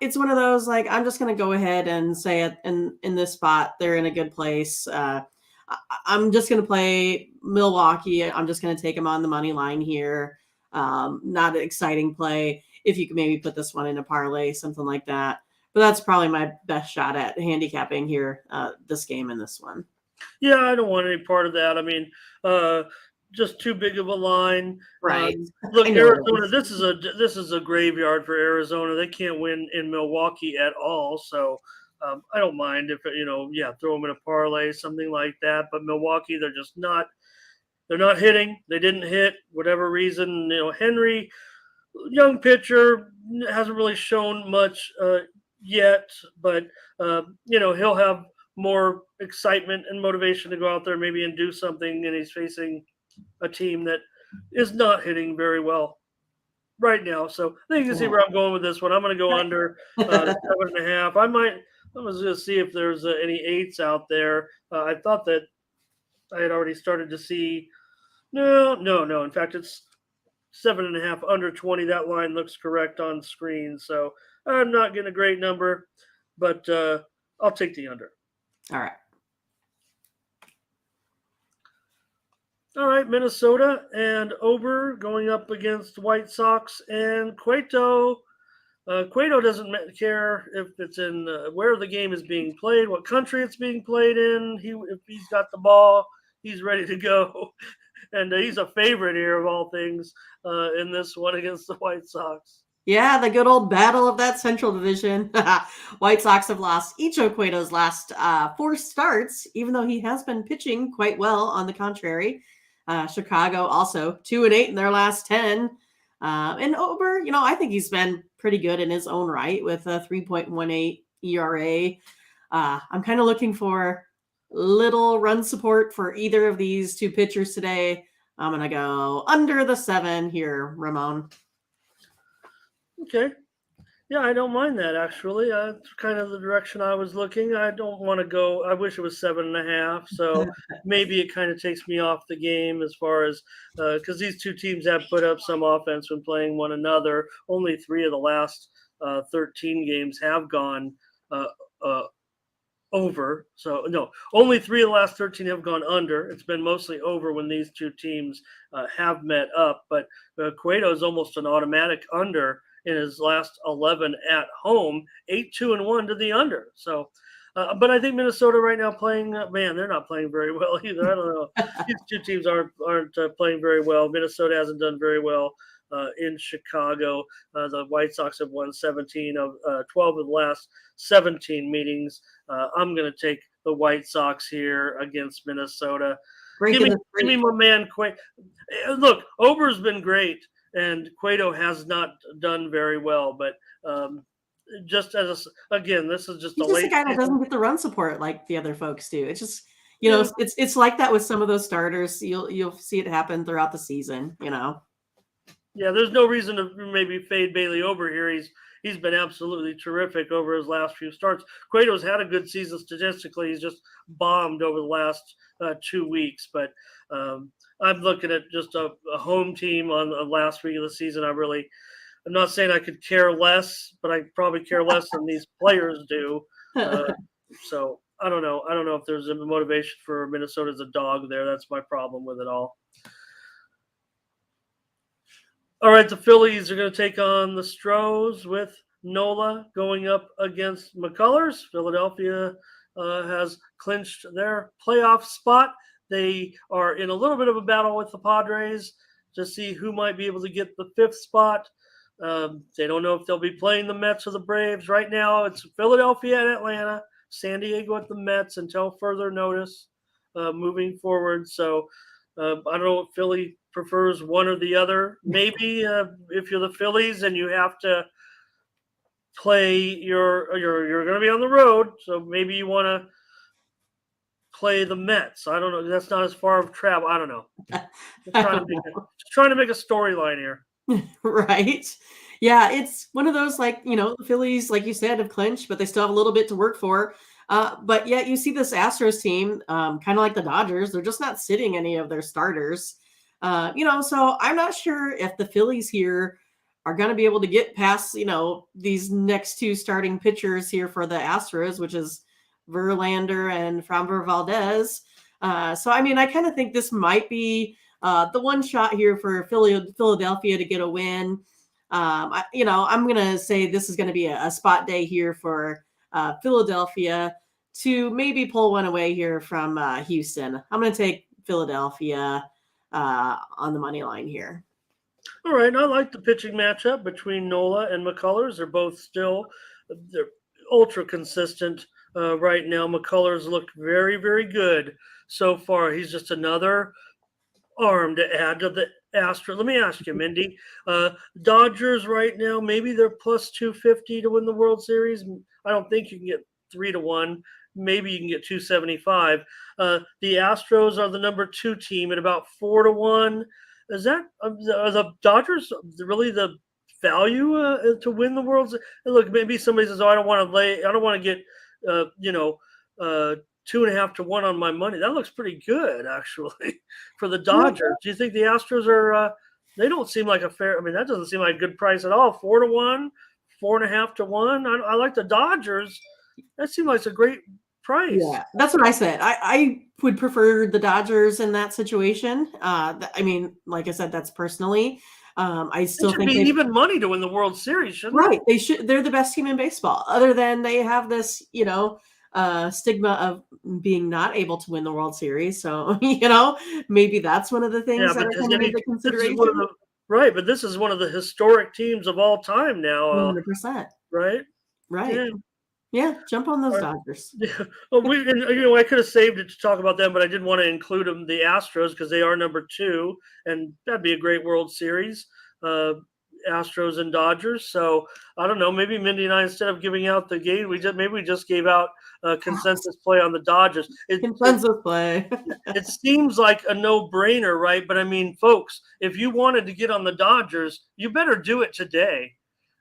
It's one of those, like, I'm just going to go ahead and say it in this spot. They're in a good place. I'm just going to play Milwaukee. I'm just going to take them on the money line here. Not an exciting play. If you could maybe put this one in a parlay, something like that. But that's probably my best shot at handicapping here, this game and this one. Yeah, I don't want any part of that. I mean, just too big of a line. Right. Look, Arizona. This is a graveyard for Arizona. They can't win in Milwaukee at all. So I don't mind if throw them in a parlay, something like that. But Milwaukee, they're just not. They're not hitting. They didn't hit, whatever reason. Henry, young pitcher, hasn't really shown much yet, but he'll have more excitement and motivation to go out there maybe and do something. And he's facing a team that is not hitting very well right now. So I think you can see where I'm going with this one. I'm going to go under 7.5. I was going to see if there's any 8s out there. I thought that I had already started to see. No. In fact, it's 7.5 under 20. That line looks correct on screen. So I'm not getting a great number, but I'll take the under. All right. All right, Minnesota and Ober going up against White Sox and Cueto. Cueto doesn't care if it's in where the game is being played, what country it's being played in. If he's got the ball, he's ready to go. And he's a favorite here of all things in this one against the White Sox. Yeah, the good old battle of that Central Division. White Sox have lost each of Cueto's last 4 starts, even though he has been pitching quite well on the contrary. Chicago also 2-8 in their last 10. And Ober, I think he's been pretty good in his own right with a 3.18 ERA. I'm kind of looking for little run support for either of these 2 pitchers today. I'm going to go under the 7 here, Ramon. Okay. Yeah, I don't mind that, actually. That's kind of the direction I was looking. I don't want to go. I wish it was 7.5. So maybe it kind of takes me off the game as far as because these 2 teams have put up some offense when playing one another. Only 3 of the last 13 games have gone over. So, no, only 3 of the last 13 have gone under. It's been mostly over when these 2 teams have met up. But Cueto is almost an automatic under in his last 11 at home, 8-2-1 to the under. So, but I think Minnesota right now playing, they're not playing very well either. I don't know. These 2 teams aren't playing very well. Minnesota hasn't done very well in Chicago. The White Sox have won 17 of 12 of the last 17 meetings. I'm going to take the White Sox here against Minnesota. Give me my man Cueto. Look, Ober's been great, and Cueto has not done very well. But just again, this is just he's a just late a guy that season. doesn't get the run support like the other folks do. It's just it's like that with some of those starters. You'll see it happen throughout the season. Yeah, there's no reason to maybe fade Bailey Ober here. He's been absolutely terrific over his last few starts. Cueto's had a good season statistically. He's just bombed over the last 2 weeks. But I'm looking at just a home team on the last week of the season. I'm not saying I could care less, but I probably care less than these players do. So I don't know. I don't know if there's a motivation for Minnesota as a dog there. That's my problem with it all. All right, the Phillies are going to take on the Stros with Nola going up against McCullers. Philadelphia has clinched their playoff spot. They are in a little bit of a battle with the Padres to see who might be able to get the 5th spot. They don't know if they'll be playing the Mets or the Braves. Right now, it's Philadelphia and Atlanta, San Diego at the Mets until further notice moving forward. So I don't know if Philly prefers one or the other. Maybe if you're the Phillies and you have to play, you're going to be on the road, so maybe you want to play the Mets. I don't know. That's not as far of travel. I don't know. Just trying to make a storyline here. Right. Yeah, it's one of those the Phillies, like you said, have clinched, but they still have a little bit to work for. But yet you see this Astros team, kind of like the Dodgers, they're just not sitting any of their starters. So I'm not sure if the Phillies here are going to be able to get past, these next 2 starting pitchers here for the Astros, which is Verlander and Framber Valdez. So, I mean, I kind of think this might be the one shot here for Philadelphia to get a win. I'm going to say this is going to be a spot day here for Philadelphia to maybe pull one away here from Houston. I'm going to take Philadelphia on the money line here. All right, I like the pitching matchup between Nola and McCullers. They're ultra consistent right now. McCullers looked very, very good so far. He's just another arm to add to the Astros. Let me ask you, Mindy. Dodgers right now, maybe they're plus 250 to win the World Series. I don't think you can get 3-1. Maybe you can get 275. The Astros are the number 2 team at about 4-1. Is that are the Dodgers really the value to win the World Series? Look, maybe somebody says, "Oh, I don't want to get 2.5 to 1 on my money." That looks pretty good, actually, for the Dodgers. Do you think the Astros are? They don't seem like a fair. I mean, that doesn't seem like a good price at all. 4-1, 4.5 to 1. I like the Dodgers. That seems like a great price. Yeah, that's what I said. I would prefer the Dodgers in that situation. I mean, like I said, that's personally. I still think be even money to win the World Series, shouldn't right. They should. They're the best team in baseball. Other than they have this, stigma of being not able to win the World Series. So maybe that's one of the things that are coming into consideration. Right, but this is one of the historic teams of all time now. 100%. Right. Right. Yeah, jump on those Dodgers. Yeah. Well, I could have saved it to talk about them, but I didn't want to include them, the Astros, because they are number 2, and that'd be a great World Series. Astros and Dodgers. So I don't know. Maybe Mindy and I, instead of giving out the game, we just gave out a consensus play on the Dodgers. Consensus play. It seems like a no-brainer, right? But I mean, folks, if you wanted to get on the Dodgers, you better do it today.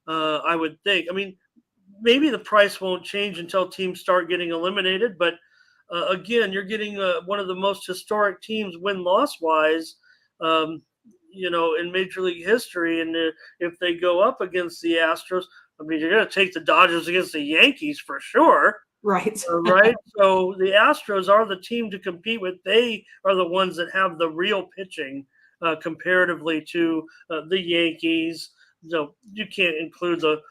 I would think. I mean, maybe the price won't change until teams start getting eliminated. But again, you're getting one of the most historic teams win-loss wise, in Major League history. And if they go up against the Astros, I mean, you're going to take the Dodgers against the Yankees for sure. Right. Right. So the Astros are the team to compete with. They are the ones that have the real pitching comparatively to the Yankees. So you can't include the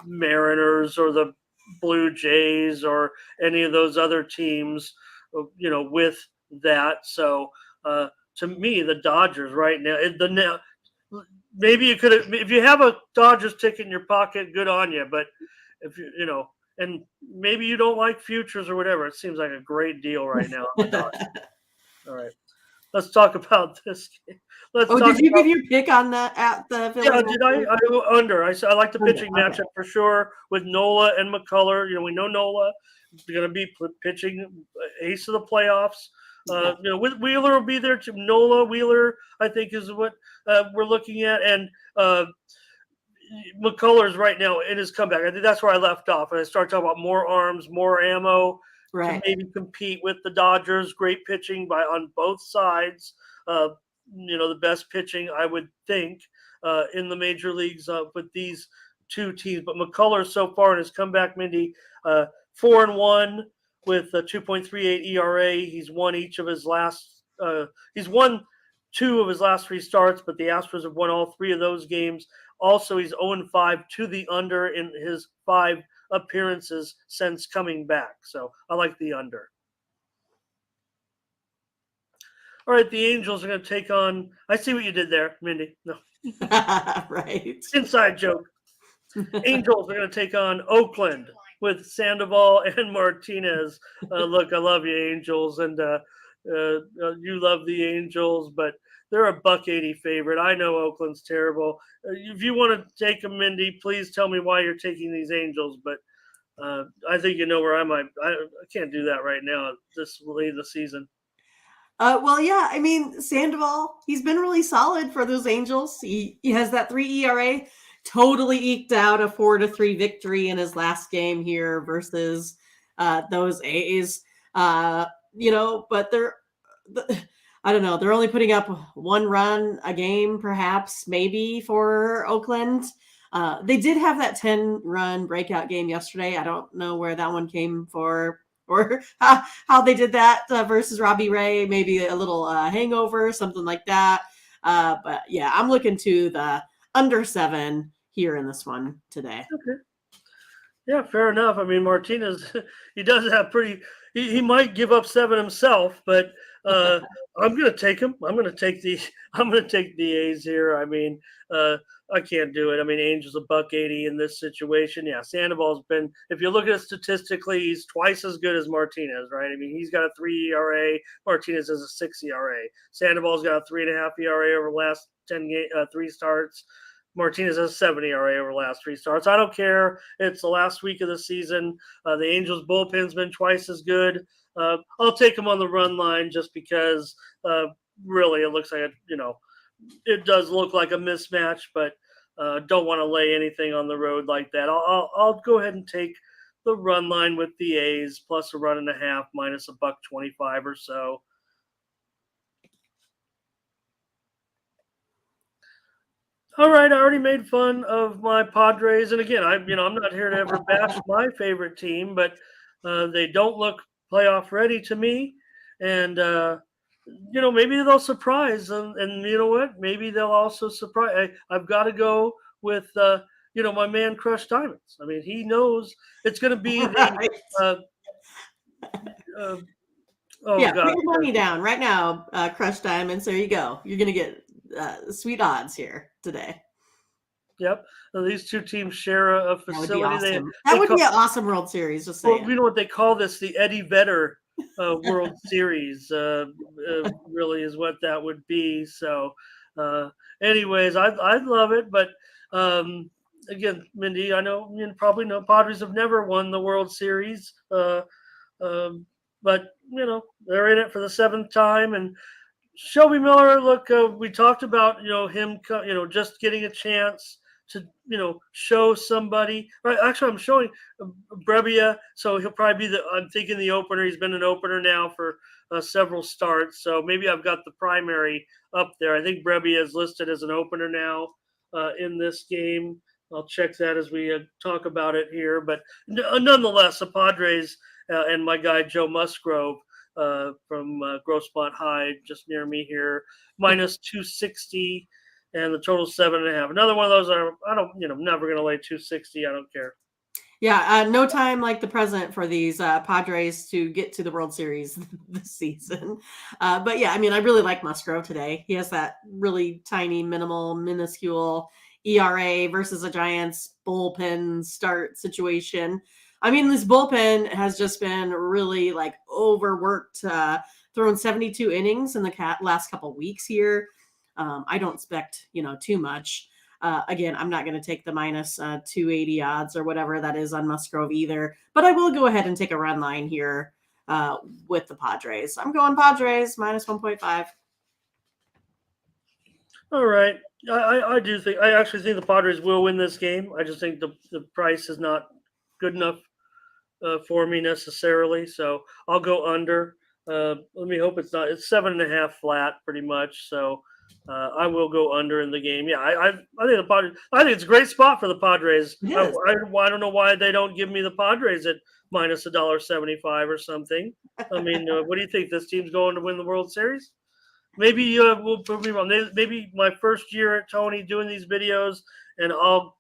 Mariners or the Blue Jays or any of those other teams, with that. So to me, the Dodgers right now, maybe you could have, if you have a Dodgers ticket in your pocket, good on you. But if and maybe you don't like futures or whatever, it seems like a great deal right now on the Dodgers. All right, let's talk about this game. Let's Oh, talk did you about. give your pick on that at the Yeah, Phillies? did I go under? I like the Under, pitching okay. matchup for sure with Nola and McCullough. We know Nola is going to be pitching ace of the playoffs. Yeah. With Wheeler will be there too. Nola Wheeler, I think, is what we're looking at, and McCullers right now in his comeback. I think that's where I left off, and I start talking about more arms, more ammo to Right. maybe compete with the Dodgers. Great pitching on both sides. The best pitching I would think in the major leagues with these two teams. But McCullers so far in his comeback, Mindy, 4-1 with a 2.38 ERA. He's won each of his last. He's won 2 of his last 3 starts, but the Astros have won all 3 of those games. Also, he's 0-5 to the under in his 5 appearances since coming back. So I like the under. All right, the Angels are going to take on. I see what you did there, Mindy. No, Right. inside joke. Angels are going to take on Oakland with Sandoval and Martinez. Look, I love you, Angels, and you love the Angels, but they're a $1.80 favorite. I know Oakland's terrible. If you want to take them, Mindy, please tell me why you're taking these Angels. But I think you know where I might. I can't do that right now at this late in the season. Well, yeah, I mean, Sandoval, he's been really solid for those Angels. He has that 3 ERA, totally eked out a 4-3 victory in his last game here versus those A's. But I don't know, they're only putting up 1 run a game, perhaps, maybe for Oakland. They did have that 10-run breakout game yesterday. I don't know where that one came for. Or how they did that versus Robbie Ray, maybe a little hangover, something like that. But yeah, I'm looking to the under 7 here in this one today. Okay. Yeah, fair enough. I mean, Martinez, he does have pretty. He might give up 7 himself, but I'm going to take him. I'm going to take the. I'm going to take the A's here. I mean, I can't do it. I mean, Angels $1.80 in this situation. Yeah, Sandoval's been. If you look at it statistically, he's twice as good as Martinez, right? I mean, he's got a 3 ERA. Martinez has a 6 ERA. Sandoval's got a 3.5 ERA over the last 3 starts. Martinez has 7 ERA over the last 3 starts. I don't care. It's the last week of the season. The Angels' bullpen's been twice as good. I'll take them on the run line just because really it looks like it does look like a mismatch, but don't want to lay anything on the road like that. I'll go ahead and take the run line with the A's plus a run and a half minus $1.25 or so. All right, I already made fun of my Padres, and again, I'm not here to ever bash my favorite team, but they don't look playoff ready to me, and maybe they'll surprise, and you know what? Maybe they'll also surprise. I've got to go with my man Crush Diamonds. I mean, he knows it's going to be the. Right. Oh Yeah, God! put your money down right now, Crush Diamonds. There you go. You're going to get sweet odds here today. Yep, these 2 teams share a That would be facility. awesome. They That would call, be an awesome World Series, just well, saying. you know what they call this? The Eddie Vedder World Series. Really is what that would be. So, anyways, I'd love it, but again, Mindy, I know you probably know Padres have never won the World Series, but they're in it for the 7th time. And Shelby Miller, look, we talked about him, just getting a chance to show somebody. Right, actually, I'm showing Brebbia, so he'll probably be I'm thinking the opener. He's been an opener now for several starts, so maybe I've got the primary up there. I think Brebbia is listed as an opener now in this game. I'll check that as we talk about it here, but nonetheless, the Padres and my guy Joe Musgrove from Grosse Pointe High, just near me here, minus 260, and the total 7.5. Another one of those I'm never going to lay 260. I don't care. Yeah, no time like the present for these Padres to get to the World Series this season. But yeah, I mean, I really like Musgrove today. He has that really tiny, minuscule ERA versus a Giants bullpen start situation. I mean, this bullpen has just been really like overworked, throwing 72 innings in the last couple weeks here. I don't expect, too much. Again, I'm not going to take the minus 280 odds or whatever that is on Musgrove either, but I will go ahead and take a run line here with the Padres. I'm going Padres minus 1.5. All right. I do think I actually think the Padres will win this game. I just think the price is not good enough for me necessarily. So I'll go under. Let me hope it's not. It's 7.5 flat, pretty much. So I will go under in the game. Yeah, I think the Padres. I think it's a great spot for the Padres. It I, is. I don't know why they don't give me the Padres at minus $1.75 or something. I mean, what do you think? This team's going to win the World Series? Maybe we'll prove me wrong. Maybe my first year at Tony doing these videos, and I'll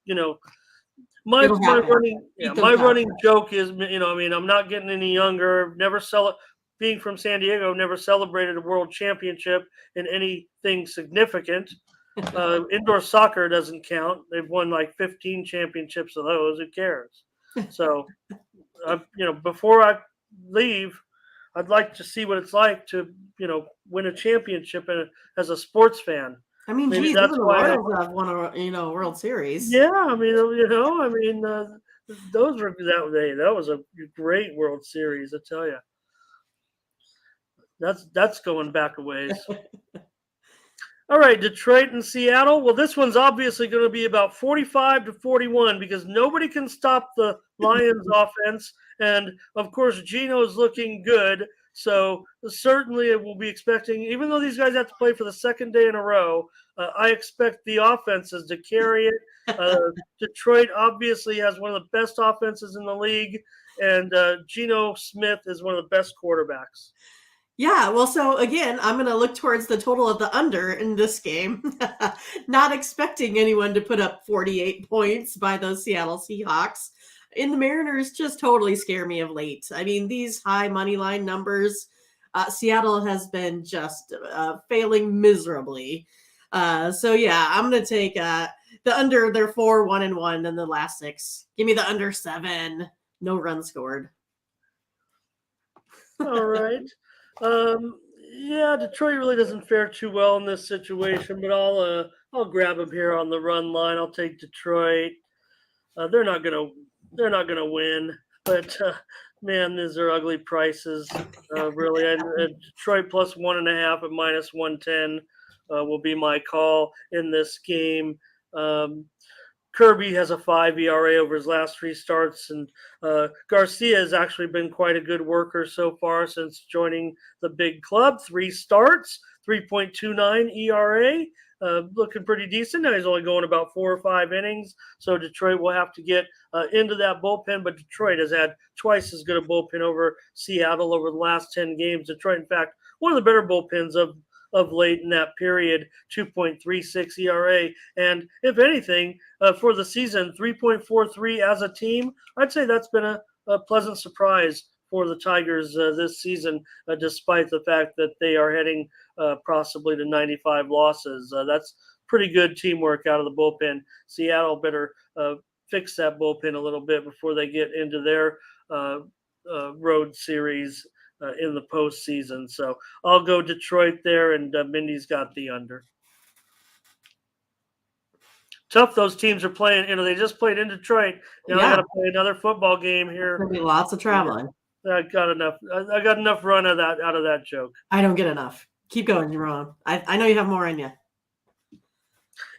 my It'll my happen. running Beat my those guys. running joke is I mean I'm not getting any younger. Never being from San Diego, never celebrated a world championship in anything significant. Indoor soccer doesn't count. They've won like 15 championships of those. Who cares? So before I leave, I'd like to see what it's like to win a championship as a sports fan. I mean, Maybe geez, that's even the why. Royals have won a World Series. Yeah, those were that was a great World Series. I tell you, that's going back a ways. All right, Detroit and Seattle. Well, this one's obviously going to be about 45-41 because nobody can stop the Lions offense. And of course, Geno's looking good. So certainly it will be expecting, even though these guys have to play for the second day in a row, I expect the offenses to carry it. Detroit obviously has one of the best offenses in the league. And Geno Smith is one of the best quarterbacks. Yeah, well, so again, I'm going to look towards the total of the under in this game. Not expecting anyone to put up 48 points by those Seattle Seahawks. And the Mariners just totally scare me of late. I mean, these high money line numbers, Seattle has been just failing miserably. So yeah, I'm going to take the under. They're 4-1-1 in the last 6. Give me the under 7. No runs scored. All right. Yeah, Detroit really doesn't fare too well in this situation, but I'll grab them here on the run line. I'll take Detroit. They're not gonna win, but man, these are ugly prices. Really, Detroit plus 1.5 at minus 110 will be my call in this game. Kirby has a 5 ERA over his last 3 starts, and Garcia has actually been quite a good worker so far since joining the big club. 3 starts, 3.29 ERA, looking pretty decent. Now he's only going about 4 or 5 innings, so Detroit will have to get into that bullpen, but Detroit has had twice as good a bullpen over Seattle over the last 10 games. Detroit, in fact, one of the better bullpens of late in that period, 2.36 ERA. And if anything, for the season, 3.43 as a team, I'd say that's been a pleasant surprise for the Tigers this season, despite the fact that they are heading possibly to 95 losses. That's pretty good teamwork out of the bullpen. Seattle better fix that bullpen a little bit before they get into their road series in the postseason. So I'll go Detroit there, and Mindy's got the under. Tough those teams are playing. They just played in Detroit. Now they got to play another football game here. There'll be lots of traveling. I got enough. I got enough run out of that joke. I don't get enough. Keep going, Jerome. I know you have more in you.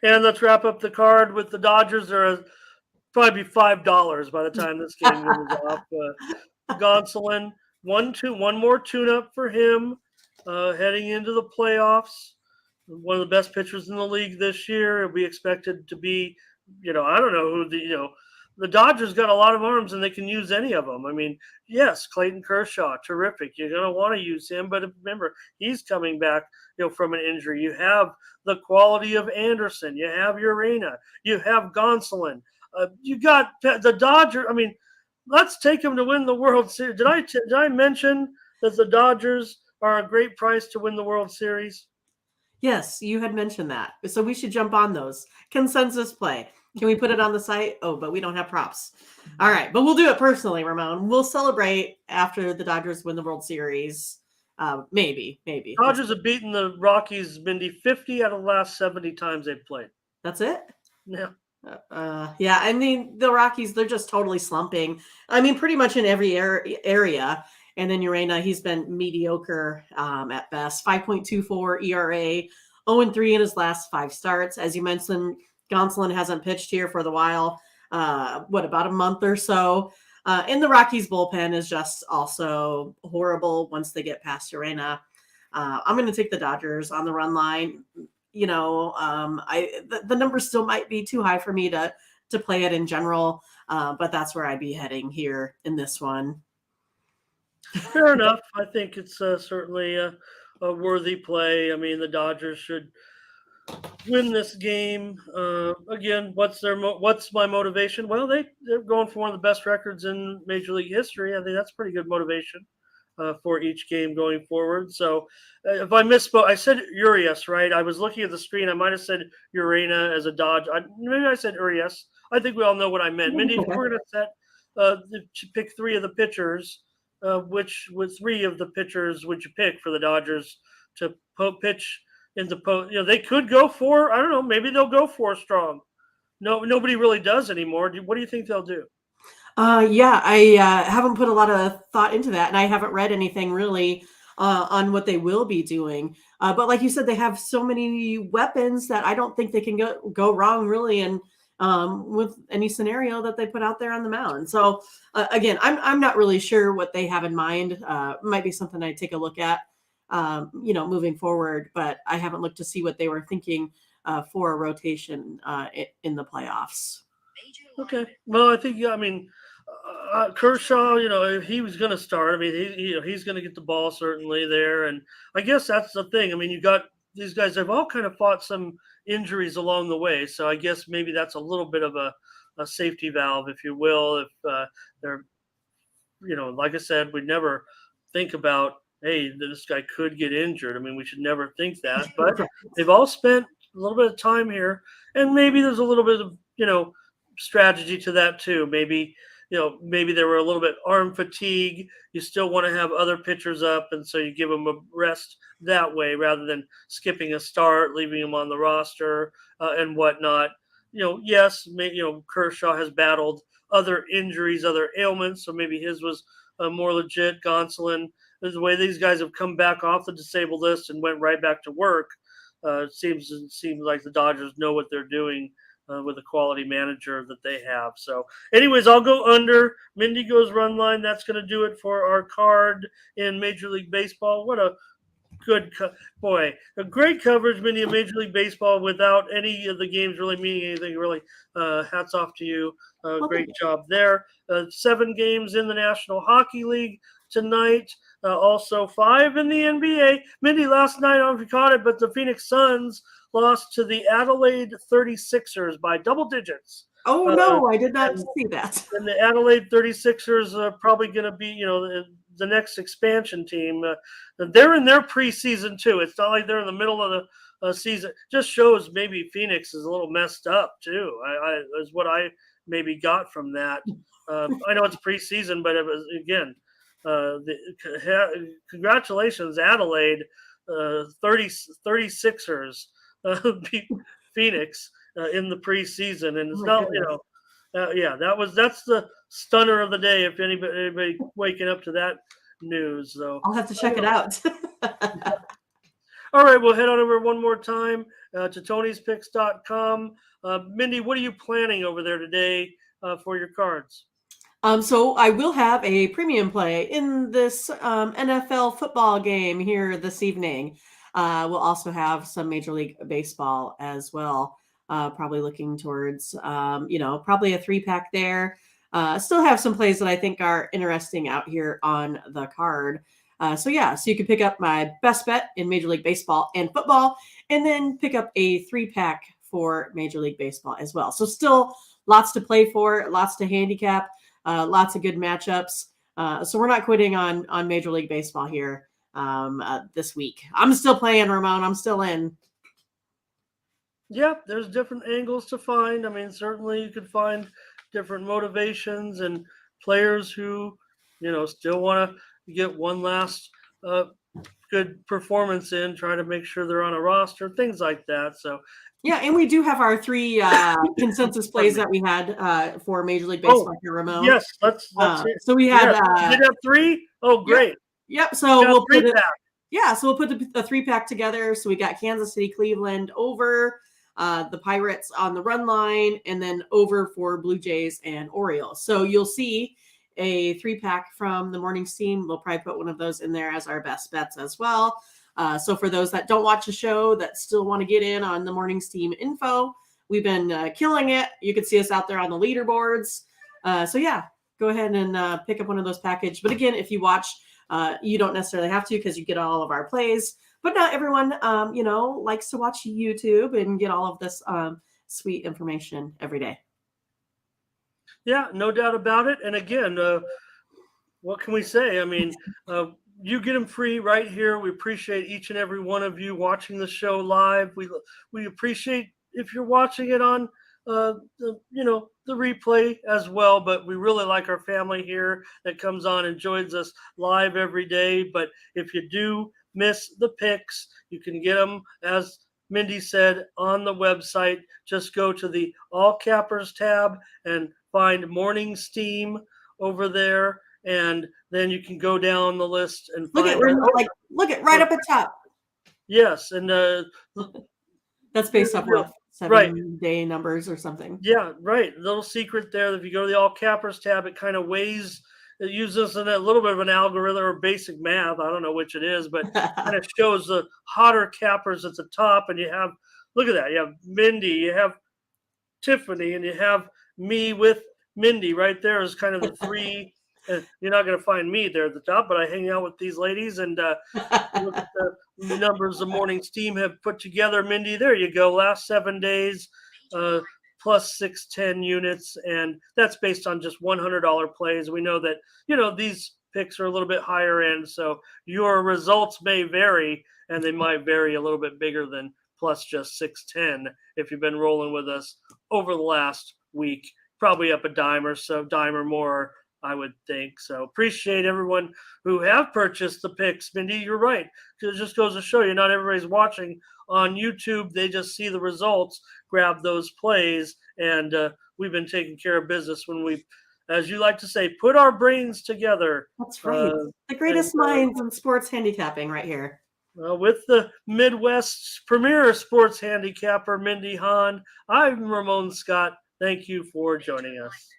And let's wrap up the card with the Dodgers. They're probably be $5 by the time this game goes off. Gonsolin, one more tune-up for him heading into the playoffs. One of the best pitchers in the league this year. We expected to be, I don't know who the Dodgers got a lot of arms and they can use any of them. I mean, yes, Clayton Kershaw, terrific. You're going to want to use him, but remember, he's coming back, from an injury. You have the quality of Anderson. You have Urena. You have Gonsolin. You got the Dodgers. I mean, let's take them to win the World Series. Did I mention that the Dodgers are a great price to win the World Series? Yes, you had mentioned that. So we should jump on those. Consensus play. Can we put it on the site? Oh, but we don't have props. All right, but we'll do it personally, Ramon. We'll celebrate after the Dodgers win the World Series. Maybe. Dodgers have beaten the Rockies, Mindy, 50 out of the last 70 times they've played. That's it? Yeah. Yeah, I mean, the Rockies, they're just totally slumping. I mean, pretty much in every area. And then Urena, he's been mediocre at best. 5.24 ERA, 0-3 in his last 5 starts. As you mentioned, Gonsolin hasn't pitched here for the while. About a month or so. And the Rockies bullpen is just also horrible once they get past Urena. I'm going to take the Dodgers on the run line. The numbers still might be too high for me to play it in general, but that's where I'd be heading here in this one. Fair enough. I think it's certainly a worthy play. I mean, the Dodgers should win this game. Again, what's my motivation? Well, they're going for one of the best records in Major League history. I think that's pretty good motivation for each game going forward. So if I misspoke, I said Urias, right? I was looking at the screen. I might have said Urena as a Dodge. Maybe I said Urias. I think we all know what I meant. Mindy, if we're going to pick 3 of the pitchers, which with 3 of the pitchers would you pick for the Dodgers to pitch in the post? They could go for, I don't know, maybe they'll go 4 strong. No, nobody really does anymore. What do you think they'll do? Yeah, I haven't put a lot of thought into that, and I haven't read anything really on what they will be doing. But like you said, they have so many weapons that I don't think they can go wrong really, and with any scenario that they put out there on the mound. So again, I'm not really sure what they have in mind. Might be something I'd take a look at, moving forward. But I haven't looked to see what they were thinking for a rotation in the playoffs. Okay. Well, I think Kershaw, if he was going to start, I mean, he's going to get the ball certainly there, and I guess that's the thing. I mean, you got these guys have all kind of fought some injuries along the way, so I guess maybe that's a little bit of a safety valve, if you will. If they're, like I said, we never think about, hey, this guy could get injured. I mean, we should never think that, but they've all spent a little bit of time here, and maybe there's a little bit of strategy to that too. Maybe they were a little bit arm fatigue. You still want to have other pitchers up, and so you give them a rest that way rather than skipping a start, leaving them on the roster and whatnot. Yes, Kershaw has battled other injuries, other ailments, so maybe his was more legit. Gonsolin, the way these guys have come back off the disabled list and went right back to work, it seems like the Dodgers know what they're doing with the quality manager that they have. So anyways, I'll go under. Mindy goes run line. That's going to do it for our card in Major League Baseball. What a good a great coverage, Mindy, of Major League Baseball without any of the games really meaning anything. Really, hats off to you. Great job there. 7 games in the National Hockey League tonight. Also 5 in the NBA. Mindy, last night, I don't know if you caught it, but the Phoenix Suns lost to the Adelaide 36ers by double digits. Oh, no, I did not see that. And the Adelaide 36ers are probably going to be, the next expansion team. They're in their preseason, too. It's not like they're in the middle of the season. Just shows maybe Phoenix is a little messed up, too, is what I maybe got from that. I know it's preseason, but it was, again, congratulations, Adelaide 36ers. Beat Phoenix in the preseason, and it's not that's the stunner of the day if anybody waking up to that news. So I'll have to check it out. All right, we'll head on over one more time to Tony'sPicks.com. Mindy, what are you planning over there today for your cards? So I will have a premium play in this NFL football game here this evening. We'll also have some Major League Baseball as well. Probably looking towards, probably a 3-pack there. Still have some plays that I think are interesting out here on the card. So you can pick up my best bet in Major League Baseball and football, and then pick up a 3-pack for Major League Baseball as well. So still lots to play for, lots to handicap, lots of good matchups. So we're not quitting on Major League Baseball here this week. I'm still playing, Ramon. I'm still in. Yeah, there's different angles to find. I mean, certainly you could find different motivations and players who, still want to get one last good performance in, try to make sure they're on a roster, things like that. So, yeah, and we do have our 3 consensus plays that we had for Major League oh, Baseball here, Ramon. yes, let's hear. So we had Did have 3? Oh, great. Yep. So Got we'll 3 put it. pack. Yeah, so we'll put the 3-pack together. So we got Kansas City, Cleveland over, the Pirates on the run line, and then over for Blue Jays and Orioles. So you'll see a 3-pack from the morning's team. We'll probably put one of those in there as our best bets as well. So for those that don't watch the show that still want to get in on the morning's team info, we've been killing it. You can see us out there on the leaderboards. So yeah, go ahead and pick up one of those packages. But again, if you watch, you don't necessarily have to because you get all of our plays. But not everyone, likes to watch YouTube and get all of this sweet information every day. Yeah, no doubt about it. And again, what can we say? I mean, you get them free right here. We appreciate each and every one of you watching the show live. We appreciate if you're watching it on the replay as well. But we really like our family here that comes on and joins us live every day. But if you do miss the picks, you can get them, as Mindy said, on the website. Just go to the All Cappers tab and find Morning Steam over there, and then you can go down the list and look find at right up at top. Yes, and that's based off of 7-day numbers or something. Yeah, right. Little secret there. If you go to the All Cappers tab, it kind of weighs. It uses a little bit of an algorithm or basic math. I don't know which it is, but kind of shows the hotter cappers at the top, and you have, look at that. You have Mindy, you have Tiffany, and you have me with Mindy right there is kind of the 3. You're not going to find me there at the top, but I hang out with these ladies and look at the numbers the morning's team have put together. Mindy, there you go. Last 7 days, plus 610 units, and that's based on just $100 plays. We know that these picks are a little bit higher end, so your results may vary, and they might vary a little bit bigger than plus just 610 if you've been rolling with us over the last week. Probably up a dime or more, I would think. So appreciate everyone who have purchased the picks. Mindy, you're right. It just goes to show you not everybody's watching on YouTube. They just see the results, grab those plays, and we've been taking care of business when we, as you like to say, put our brains together. That's right. The greatest minds in sports handicapping right here. With the Midwest's premier sports handicapper, Mindy Hahn, I'm Ramon Scott. Thank you for joining us.